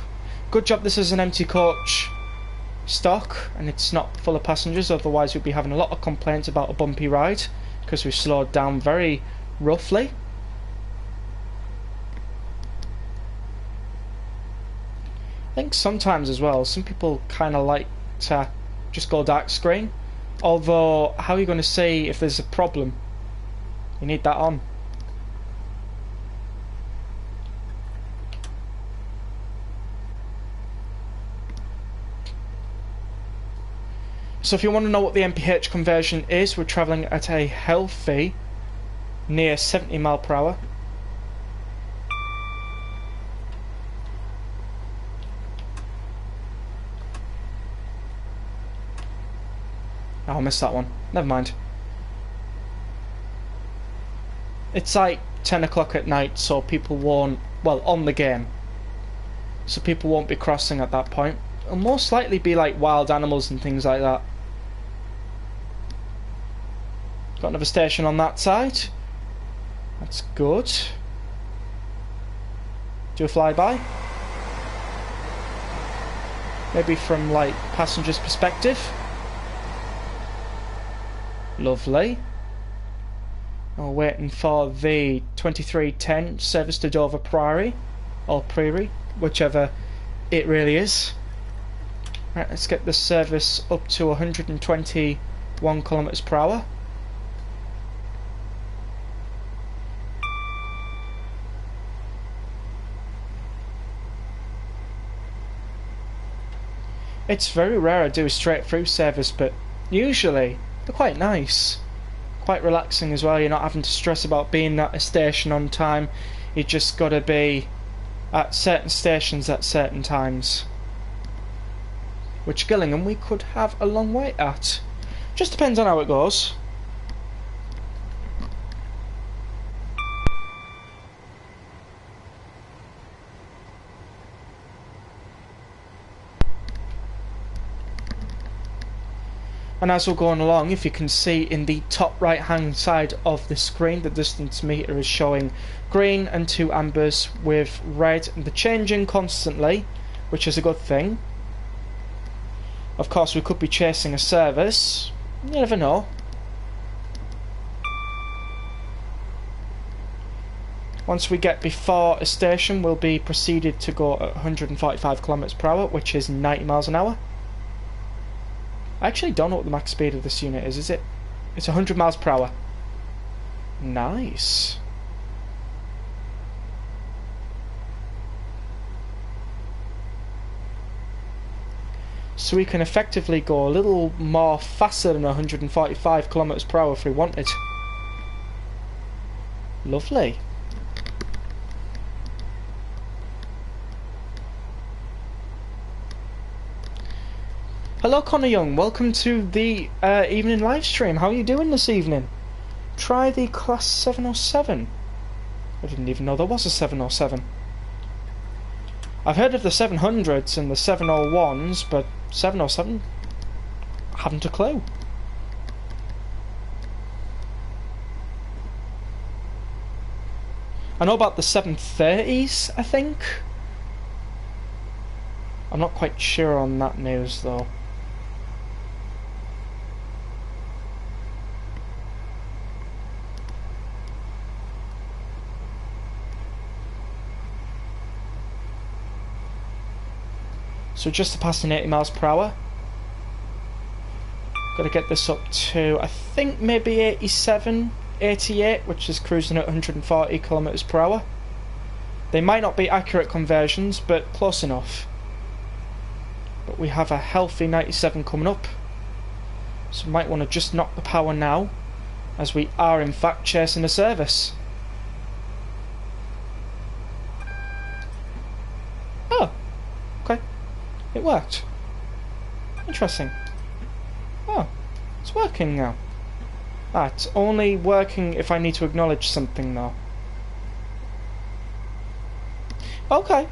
Speaker 1: Good job this is an empty coach stock and it's not full of passengers, otherwise we'd be having a lot of complaints about a bumpy ride because we've slowed down very roughly. I think sometimes as well, some people kind of like to just go dark screen, although how are you going to see if there's a problem? You need that on. So if you want to know what the MPH conversion is, we're travelling at a healthy near 70 mph. Oh, I missed that one. Never mind. It's like 10 o'clock at night, so people won't, well, on the game, so people won't be crossing at that point. It'll most likely be like wild animals and things like that. Got another station on that side. That's good. Do a flyby. Maybe from like passenger's perspective. Lovely. We're waiting for the 2310 service to Dover Priory, or Prairie, whichever it really is. Right, let's get the service up to 121 kilometers per hour. It's very rare I do a straight through service, but usually they're quite nice, quite relaxing as well. You're not having to stress about being at a station on time. You just got to be at certain stations at certain times, which Gillingham we could have a long wait at. Just depends on how it goes. And as we're going along, if you can see in the top right hand side of the screen, the distance meter is showing green and 2 ambers with red, and they're changing constantly, which is a good thing. Of course, we could be chasing a service, you never know. Once we get before a station, we'll be proceeded to go at 145 kilometers per hour, which is 90 miles an hour. I actually don't know what the max speed of this unit is it It's 100 miles per hour. Nice. So we can effectively go a little more faster than 145 kilometers per hour if we wanted. Lovely. Hello Connor Young, welcome to the evening live stream. How are you doing this evening? Try the class 707. I didn't even know there was a 707. I've heard of the 700s and the 701s, but 707? I haven't a clue. I know about the 730s, I think. I'm not quite sure on that news though. So just passing 80 miles per hour. Got to get this up to, I think maybe 87, 88, which is cruising at 140 kilometers per hour. They might not be accurate conversions, but close enough. But we have a healthy 97 coming up. So we might want to just knock the power now, as we are in fact chasing a service. Oh, okay. It worked. Interesting. Oh, it's working now. Ah, it's only working if I need to acknowledge something now. Okay.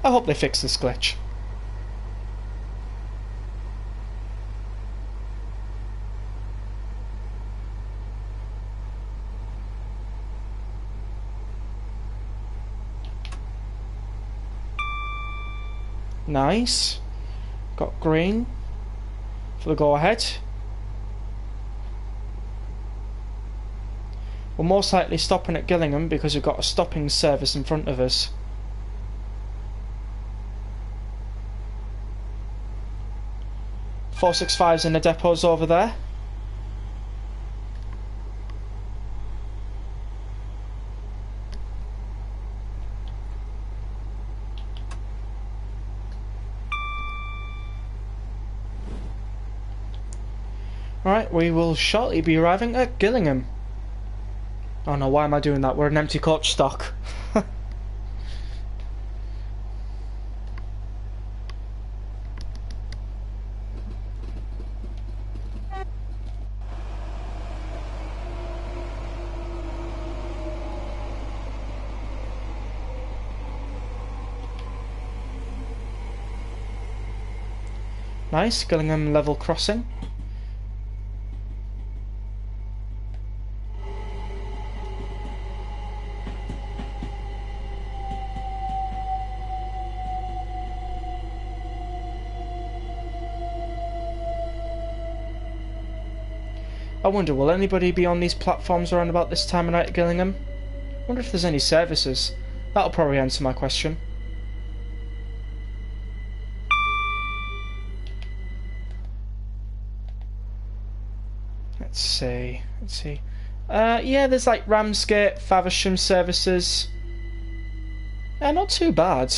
Speaker 1: I hope they fix this glitch. Nice. Got green for the go ahead. We're most likely stopping at Gillingham because we've got a stopping service in front of us. .465's in the depots over there. Alright, we will shortly be arriving at Gillingham. Oh no, why am I doing that? We're an empty coach stock. Nice, Gillingham level crossing. I wonder, will anybody be on these platforms around about this time of night at Gillingham? I wonder if there's any services. That'll probably answer my question. Let's see. Yeah, there's like Ramsgate, Faversham services. Yeah, not too bad.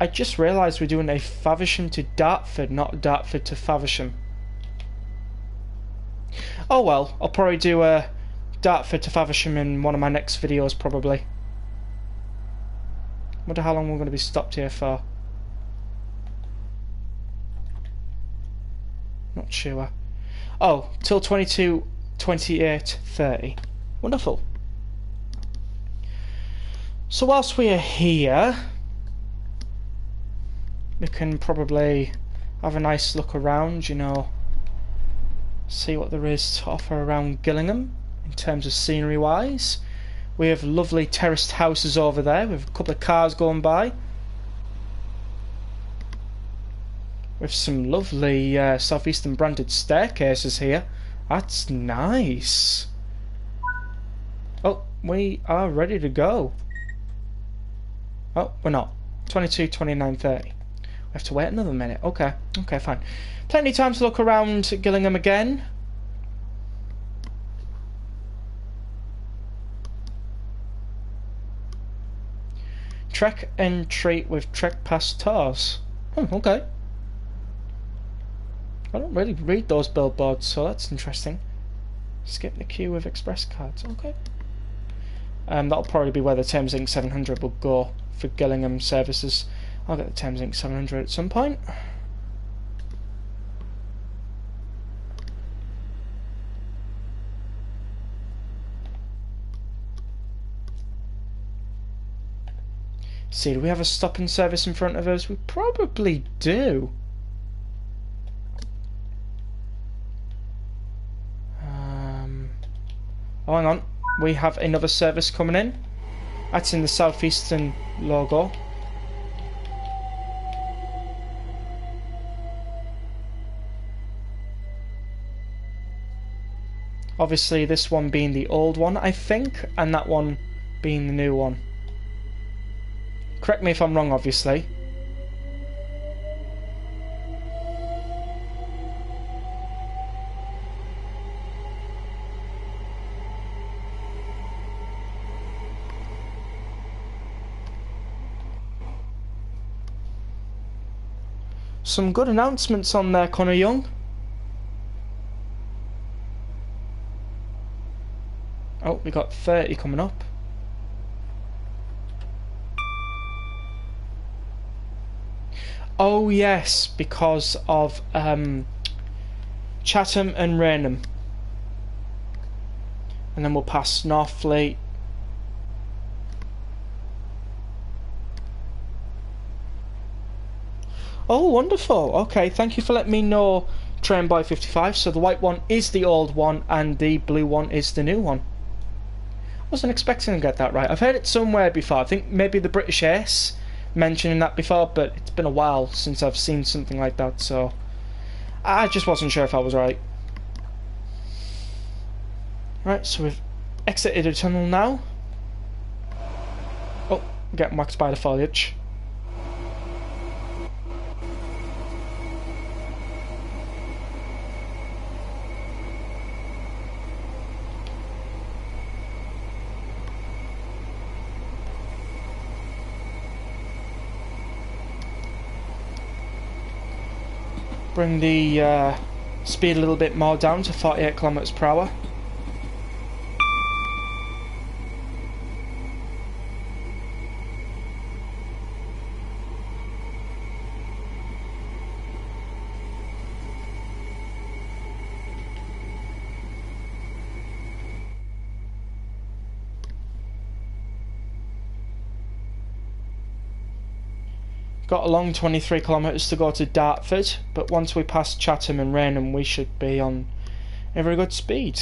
Speaker 1: I just realised we're doing a Faversham to Dartford, not Dartford to Faversham. Oh well, I'll probably do a Dartford to Faversham in one of my next videos probably. Wonder how long we're going to be stopped here for. Not sure. Oh, till 22, 28, 30. Wonderful. So whilst we are here, we can probably have a nice look around, you know, see what there is to offer around Gillingham in terms of scenery wise. We have lovely terraced houses over there with a couple of cars going by. with some lovely Southeastern branded staircases here. That's nice. Oh, we are ready to go. Oh, we're not. 22, 29, 30. We have to wait another minute. Okay, okay, fine. Plenty of time to look around Gillingham again. Trek and treat with Trek Pass tours. Okay. I don't really read those billboards, so that's interesting. Skip the queue with express cards. Okay. That'll probably be where the Thames Inc 700 will go for Gillingham services. I'll get the Thames Inc 700 at some point. See, do we have a stopping service in front of us? We probably do. Oh, hang on. We have another service coming in. That's in the Southeastern logo. Obviously this one being the old one, I think, and that one being the new one. Correct me if I'm wrong, obviously. Some good announcements on there, Connor Young. Oh, we got 30 coming up. Oh yes, because of Chatham and Raynham. And then we'll pass Northfleet. Oh, wonderful. Okay, thank you for letting me know, Trainboy 55. So the white one is the old one and the blue one is the new one. I wasn't expecting to get that right. I've heard it somewhere before. I think maybe the British Ace mentioning that before, but it's been a while since I've seen something like that, so I just wasn't sure if I was right. Right, so we've exited a tunnel now. Oh, we're getting whacked by the foliage. Bring the speed a little bit more down to 48 kilometers per hour. Got a long 23 kilometres to go to Dartford, but once we pass Chatham and Raynham we should be on a very good speed.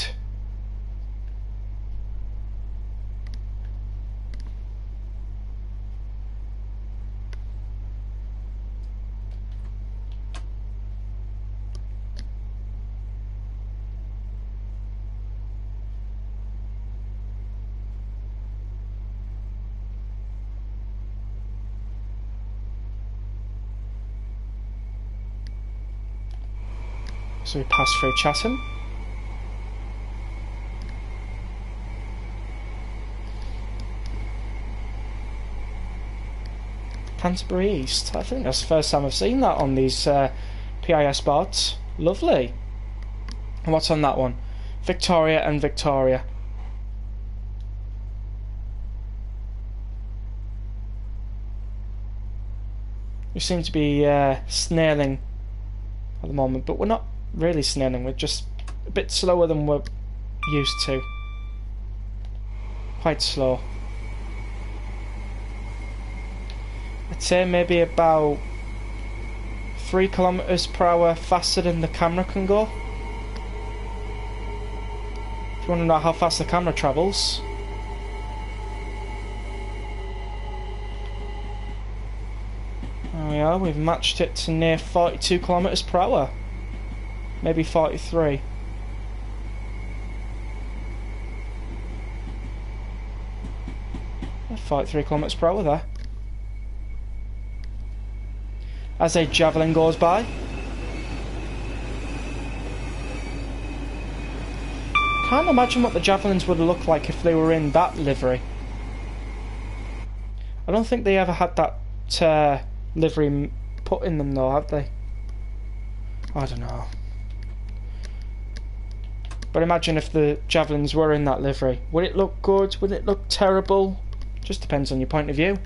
Speaker 1: So we pass through Chatham. Canterbury East. I think that's the first time I've seen that on these PIS boards. Lovely. And what's on that one? Victoria and Victoria. We seem to be snailing at the moment, but we're not really snailing, we're just a bit slower than we're used to. Quite slow. I'd say maybe about 3 kilometers per hour faster than the camera can go. If you want to know how fast the camera travels. There we know, we've matched it to near 42 kilometers per hour. Maybe 43. Yeah, 43 kilometers per hour there. As a javelin goes by. Can't imagine what the javelins would look like if they were in that livery. I don't think they ever had that livery put in them though, have they? I don't know. But imagine if the javelins were in that livery. Would it look good? Would it look terrible? Just depends on your point of view.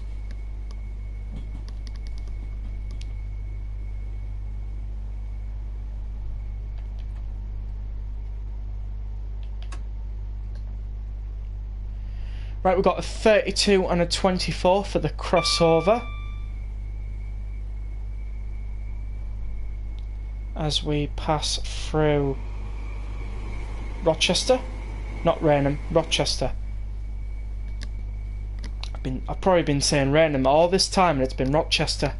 Speaker 1: Right, we've got a 32 and a 24 for the crossover. As we pass through Rochester. Not Raynham, Rochester. I've probably been saying Raynham all this time and it's been Rochester.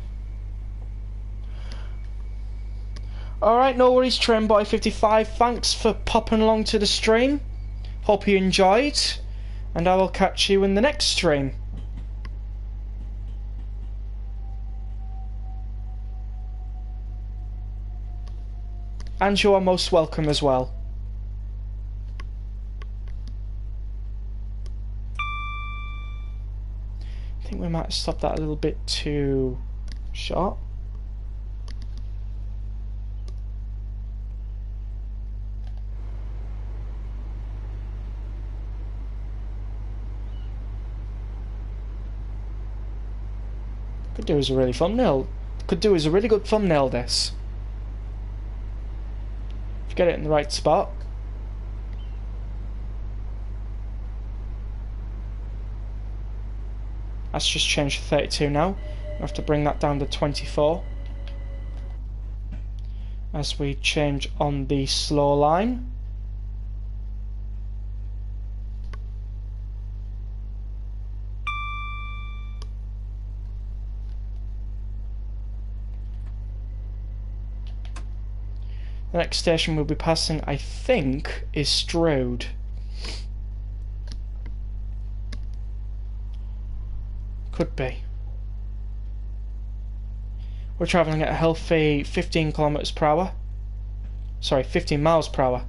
Speaker 1: Alright, no worries, Trainboy55. Thanks for popping along to the stream. Hope you enjoyed. And I will catch you in the next stream. And you are most welcome as well. I think we might have stopped that a little bit too short. Could do as a really thumbnail. Could do as a really good thumbnail, this. If you get it in the right spot. That's just changed to 32 now. I have to bring that down to 24. As we change on the slow line. The next station we'll be passing, I think, is Stroud. Could be. We're travelling at a healthy 15 kilometers per hour. Sorry, 15 miles per hour.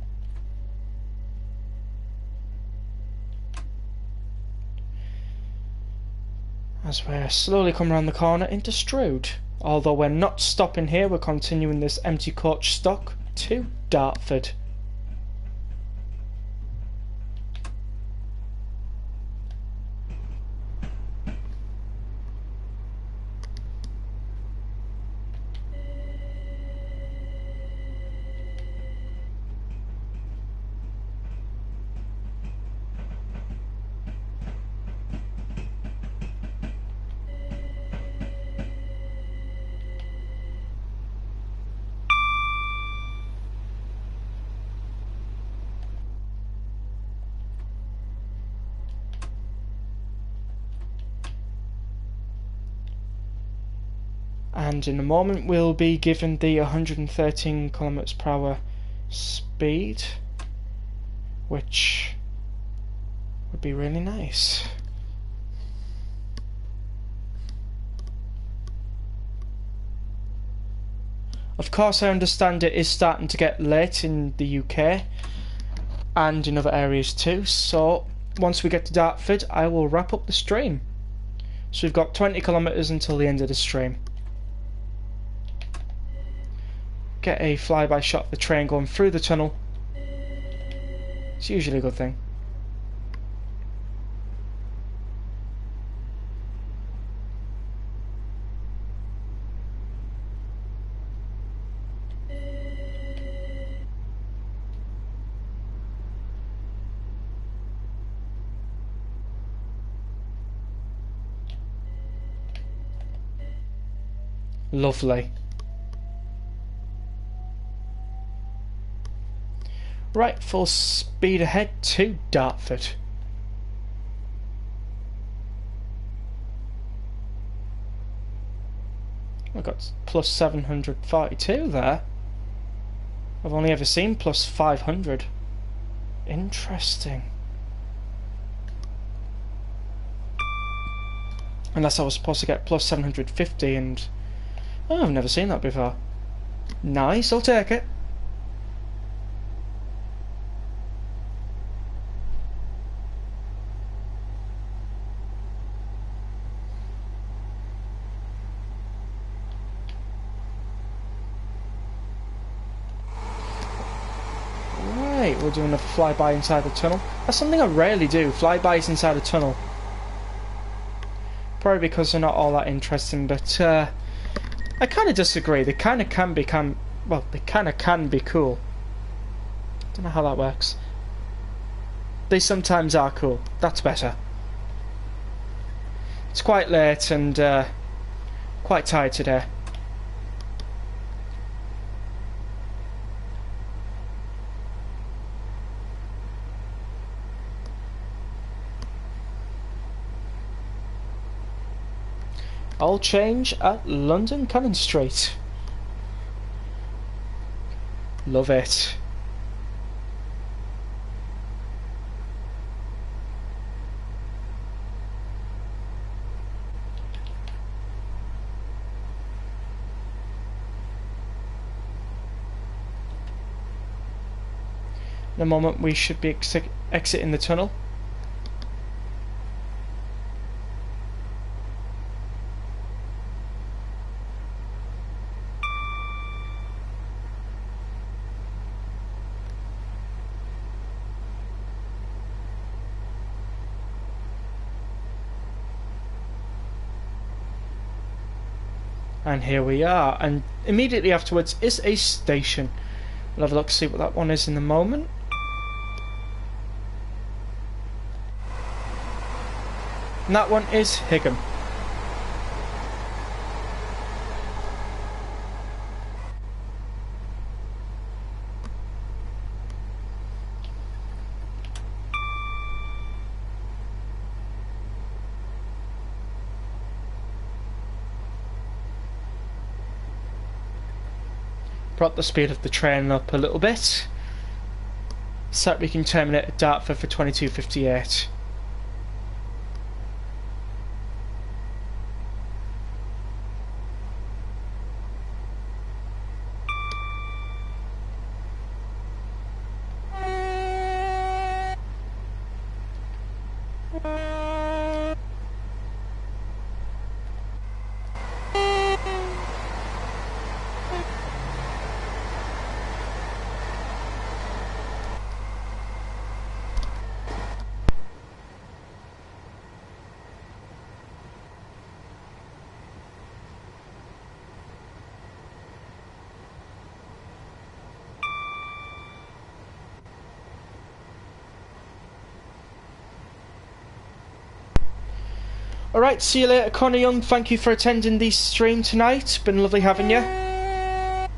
Speaker 1: As we're slowly coming around the corner into Stroud. Although we're not stopping here, we're continuing this empty coach stock to Dartford. And in a moment we'll be given the 113 kilometers per hour speed, which would be really nice. Of course, I understand it is starting to get late in the UK and in other areas too, so once we get to Dartford I will wrap up the stream. So we've got 20 kilometers until the end of the stream. Get a flyby shot of the train going through the tunnel. It's usually a good thing. Lovely. Right, full speed ahead to Dartford. I got plus 742 there. I've only ever seen plus 500. Interesting. Unless I was supposed to get plus 750 and... oh, I've never seen that before. Nice, I'll take it. Right, we're doing a flyby inside the tunnel. That's something I rarely do, flybys inside a tunnel. Probably because they're not all that interesting, but I kind of disagree. They kind of can become, well, they kind of can be cool. Don't know how that works. They sometimes are cool. That's better. It's quite late and quite tired today. All change at London Cannon Street. Love it. In a moment we should be exiting the tunnel. And here we are, and immediately afterwards is a station. We'll have a look to see what that one is in a moment. And that one is Higham. Brought the speed of the train up a little bit so that we can terminate at Dartford for 22:58. Alright, see you later, Connor Young. Thank you for attending the stream tonight. Been lovely having you. And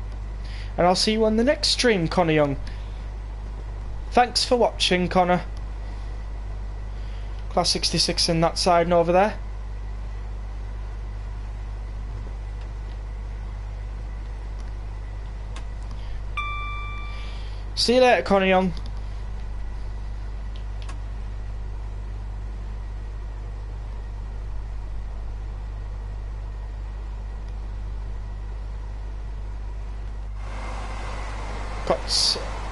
Speaker 1: I'll see you on the next stream, Connor Young. Thanks for watching, Connor. Class 66 in that side and over there. See you later, Connor Young.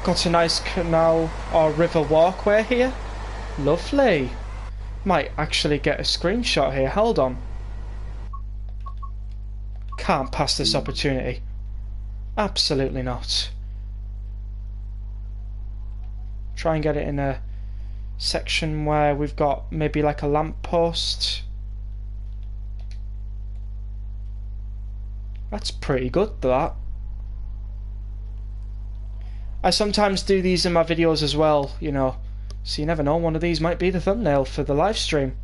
Speaker 1: Got a nice canal or river walkway here. Lovely. Might actually get a screenshot here. Hold on. Can't pass this opportunity. Absolutely not. Try and get it in a section where we've got maybe like a lamppost. That's pretty good, that. I sometimes do these in my videos as well, you know, so you never know, one of these might be the thumbnail for the live stream.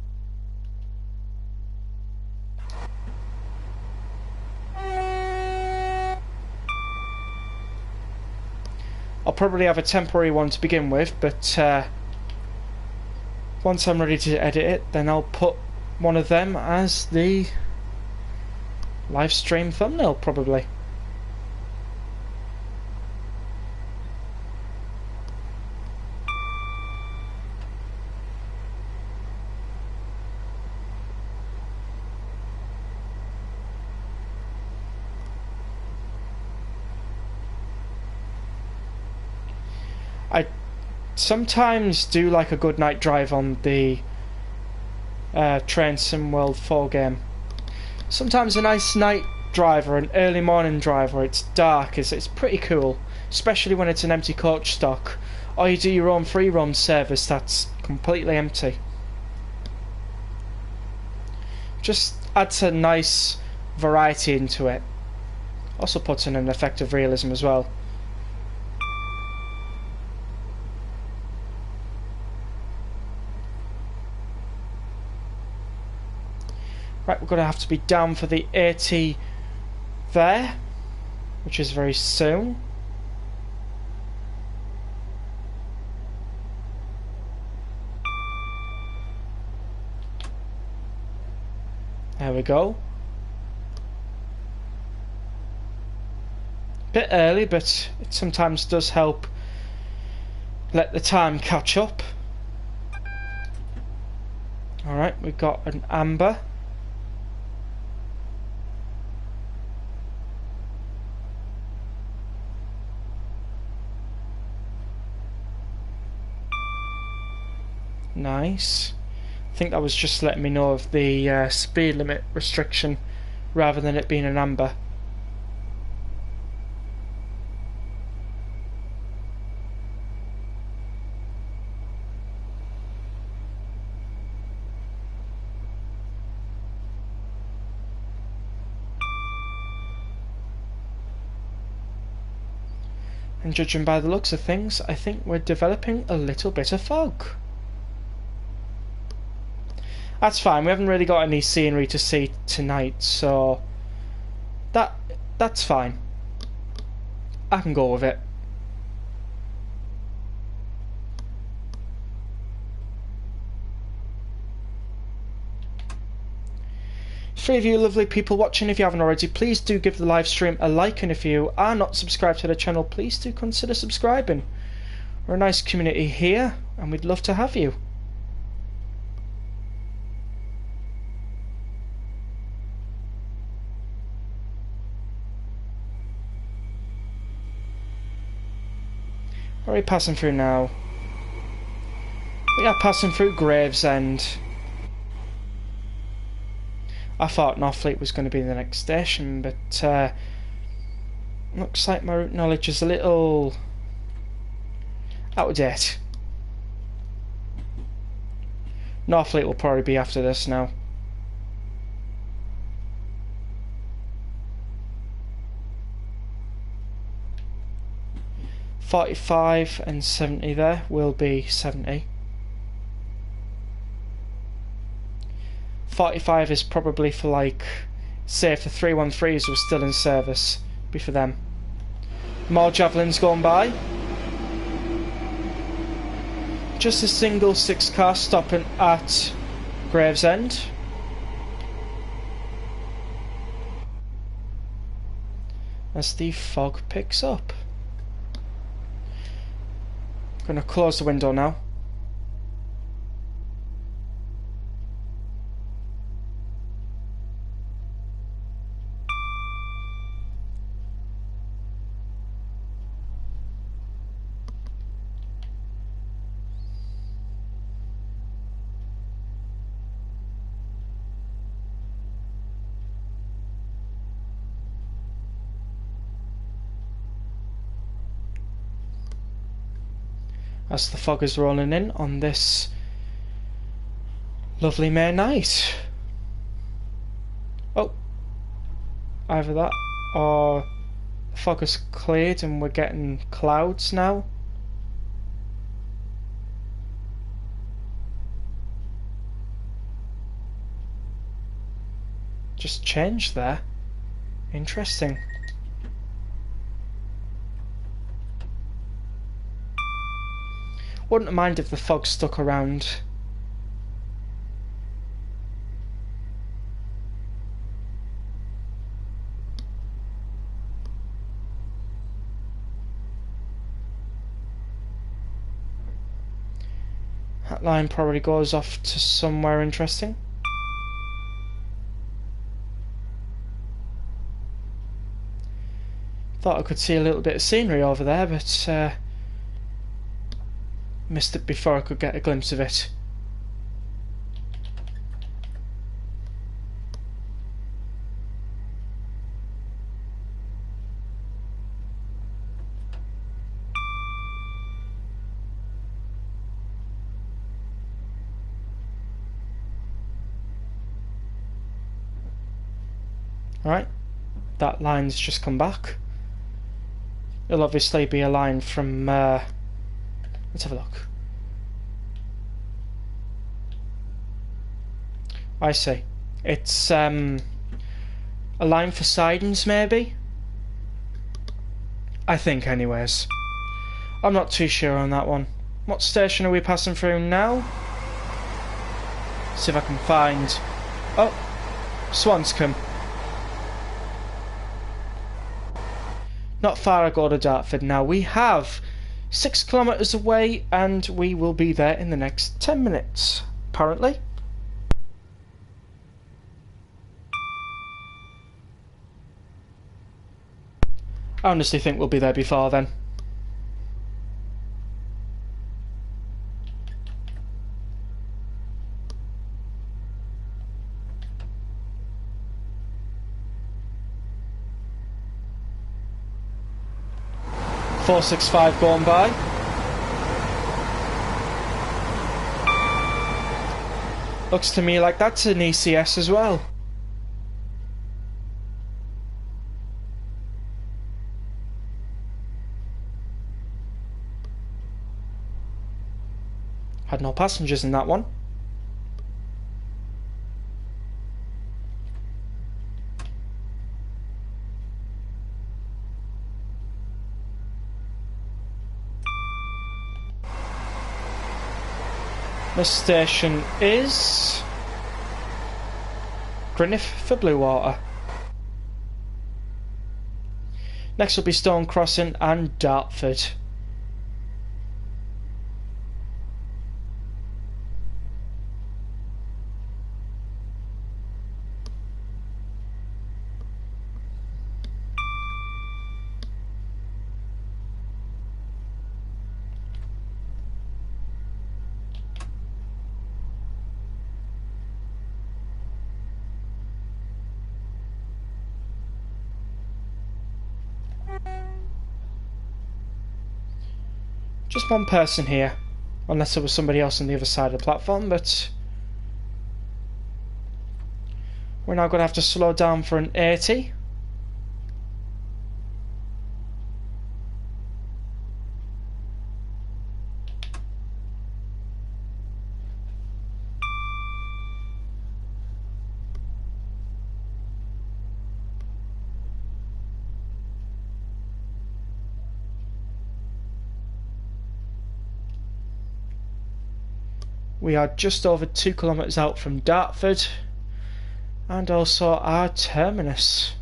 Speaker 1: I'll probably have a temporary one to begin with, but once I'm ready to edit it, then I'll put one of them as the live stream thumbnail, probably. I sometimes do like a good night drive on the Train Sim World 4 game. Sometimes a nice night drive or an early morning drive where it's dark it's pretty cool, especially when it's an empty coach stock, or you do your own free roam service that's completely empty. Just adds a nice variety into it. Also puts in an effect of realism as well. Right, we're going to have to be down for the 80 there, which is very soon. There we go. Bit early, but it sometimes does help let the time catch up. Alright, we've got an amber. Nice. I think that was just letting me know of the speed limit restriction rather than it being an amber. And judging by the looks of things, I think we're developing a little bit of fog. That's fine, we haven't really got any scenery to see tonight, so that's fine. I can go with it. For you lovely people watching, if you haven't already, please do give the live stream a like, and if you are not subscribed to the channel, please do consider subscribing. We're a nice community here, and we'd love to have you. Where are we passing through now? We are passing through Gravesend. I thought Northfleet was going to be the next station, but looks like my route knowledge is a little out of date. Northfleet will probably be after this now. .45 and 70 there will be 70. 45 is probably for, like, say if the 313s were still in service, be for them. More javelins going by. Just a single 6-car stopping at Gravesend. As the fog picks up. Gonna close the window now. As the fog is rolling in on this lovely May night. Oh, either that or the fog has cleared and we're getting clouds now. Just changed there. Interesting. Wouldn't mind if the fog stuck around. That line probably goes off to somewhere interesting. Thought I could see a little bit of scenery over there, but missed it before I could get a glimpse of it. Alright, that line's just come back. It'll obviously be a line from, let's have a look. I see. It's a line for sidings, maybe? I think, anyways. I'm not too sure on that one. What station are we passing through now? See if I can find... Oh! Swanscombe. Not far I go to Dartford now. We have 6 kilometres away and we will be there in the next 10 minutes, apparently. I honestly think we'll be there before then. .465 going by. Looks to me like that's an ECS as well. Had no passengers in that one. This station is Greenock for Bluewater. Next will be Stone Crossing and Dartford. Just one person here, unless there was somebody else on the other side of the platform, but we're now going to have to slow down for an 80. We are just over 2 kilometres out from Dartford and also our terminus.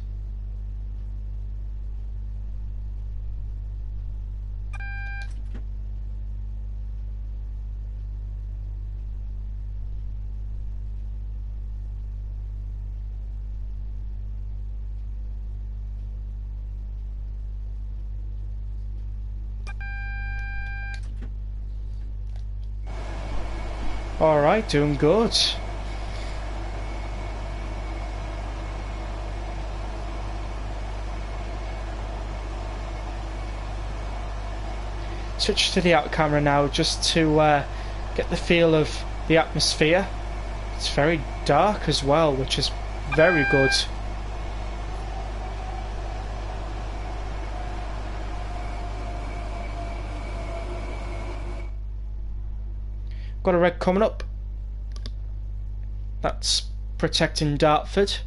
Speaker 1: Alright, doing good. Switch to the out camera now just to get the feel of the atmosphere. It's very dark as well, which is very good. Got a red coming up. That's protecting Dartford.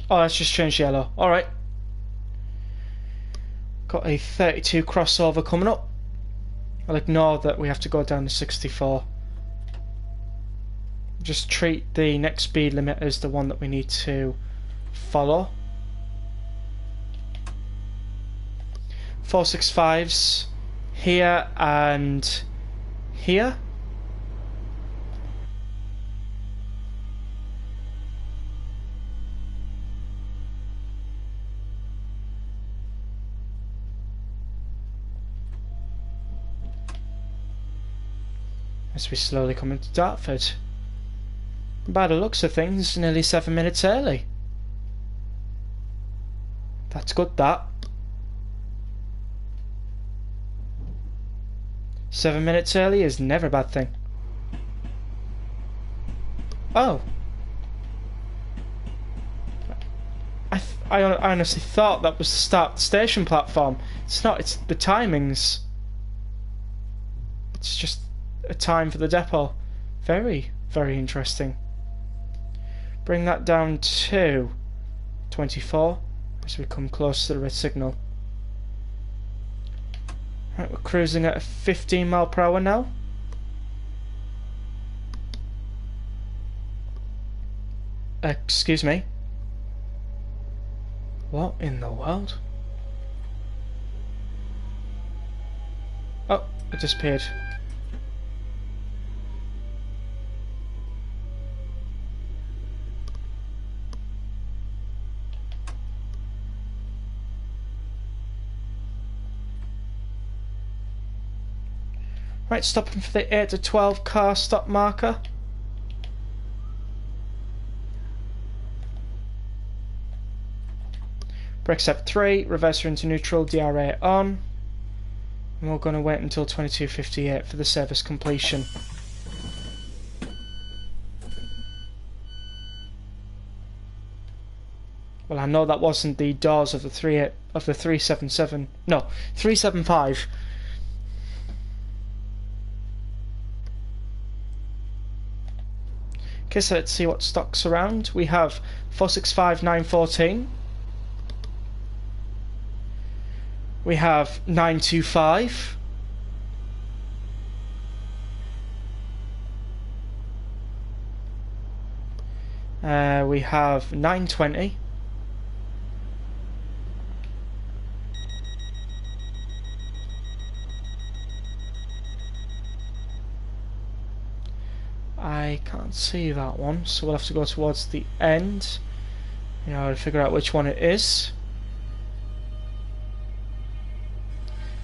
Speaker 1: Oh, that's just changed yellow. Alright. Got a 32 crossover coming up. I'll ignore that we have to go down to 64. Just treat the next speed limit as the one that we need to follow. 465s here and here. As we slowly come into Dartford. By the looks of things, nearly 7 minutes early. That's good, that. 7 minutes early is never a bad thing. Oh. I honestly thought that was the start station platform. It's not, it's the timings. It's just a time for the depot. Very, very interesting. Bring that down to 24 as we come close to the red signal. Right, we're cruising at a 15 mile per hour now. Excuse me. What in the world? Oh, it disappeared. Right, stopping for the 8 to 12 car stop marker. Brake step 3, reverser into neutral, DRA on. And we're going to wait until 22:58 for the service completion. Well, I know that wasn't the doors of the 377. No, 375. Okay, so let's see what stock's around. We have 465 914. We have 925. We have 920. I can't see that one, so we'll have to go towards the end in order to figure out which one it is.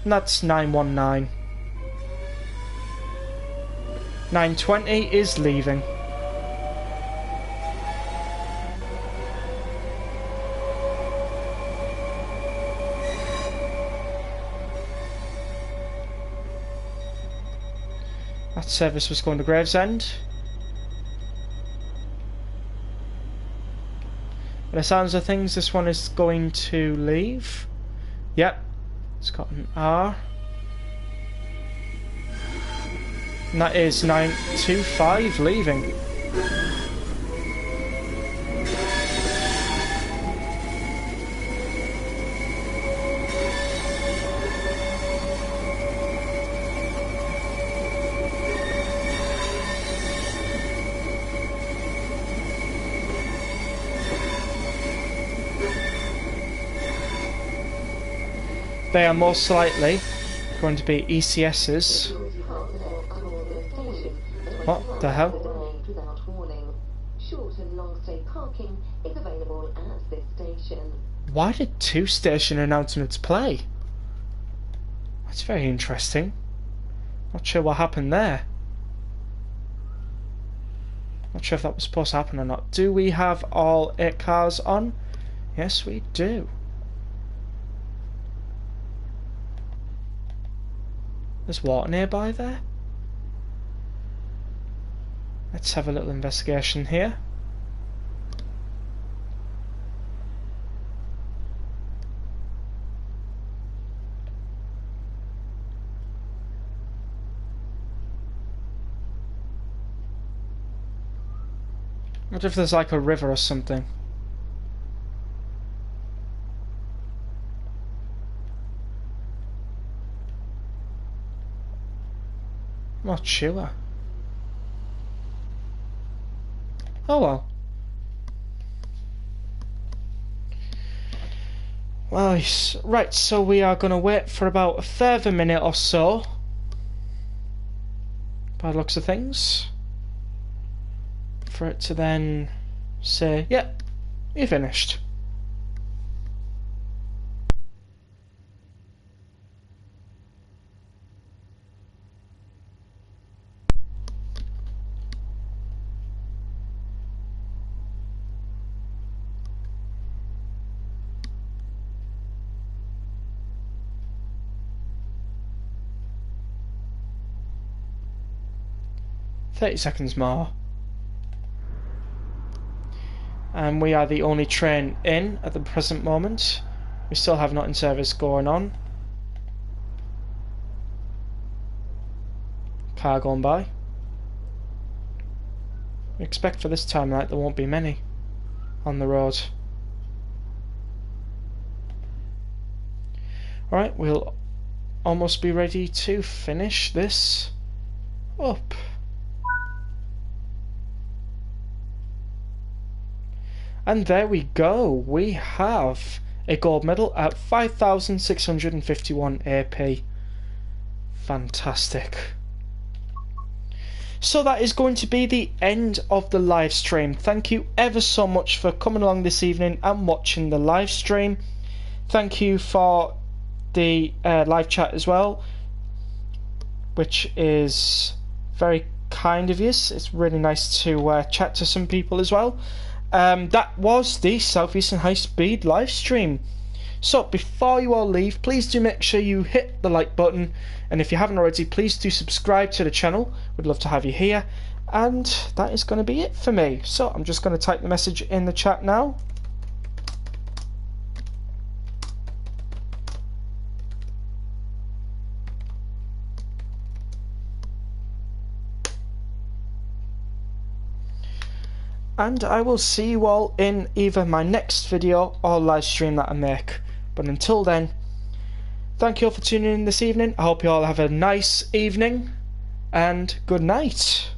Speaker 1: And that's 919. 920 is leaving. That service was going to Gravesend. By the sounds of things, this one is going to leave. Yep, it's got an R. And that is 925 leaving. They are most likely going to be ECSs. What the hell? Why did 2 station announcements play? That's very interesting. Not sure what happened there. Not sure if that was supposed to happen or not. Do we have all 8 cars on? Yes, we do. There's water nearby there. Let's have a little investigation here. What if there's like a river or something? Not sure. Oh well. Well, right, so we are going to wait for about a further minute or so, by the looks of things, for it to then say, yeah, you're finished. $30 more. And we are the only train in at the present moment. We still have not in service going on. Car going by. We expect for this time like there won't be many on the road. Alright, we'll almost be ready to finish this up. And there we go, we have a gold medal at 5,651 AP. Fantastic. So that is going to be the end of the live stream. Thank you ever so much for coming along this evening and watching the live stream. Thank you for the live chat as well, which is very kind of you. It's really nice to chat to some people as well. That was the Southeastern High Speed live stream. So before you all leave, please do make sure you hit the like button, and if you haven't already, please do subscribe to the channel. We'd love to have you here. And that is going to be it for me. So I'm just going to type the message in the chat now. And I will see you all in either my next video or live stream that I make. But until then, thank you all for tuning in this evening. I hope you all have a nice evening, and good night.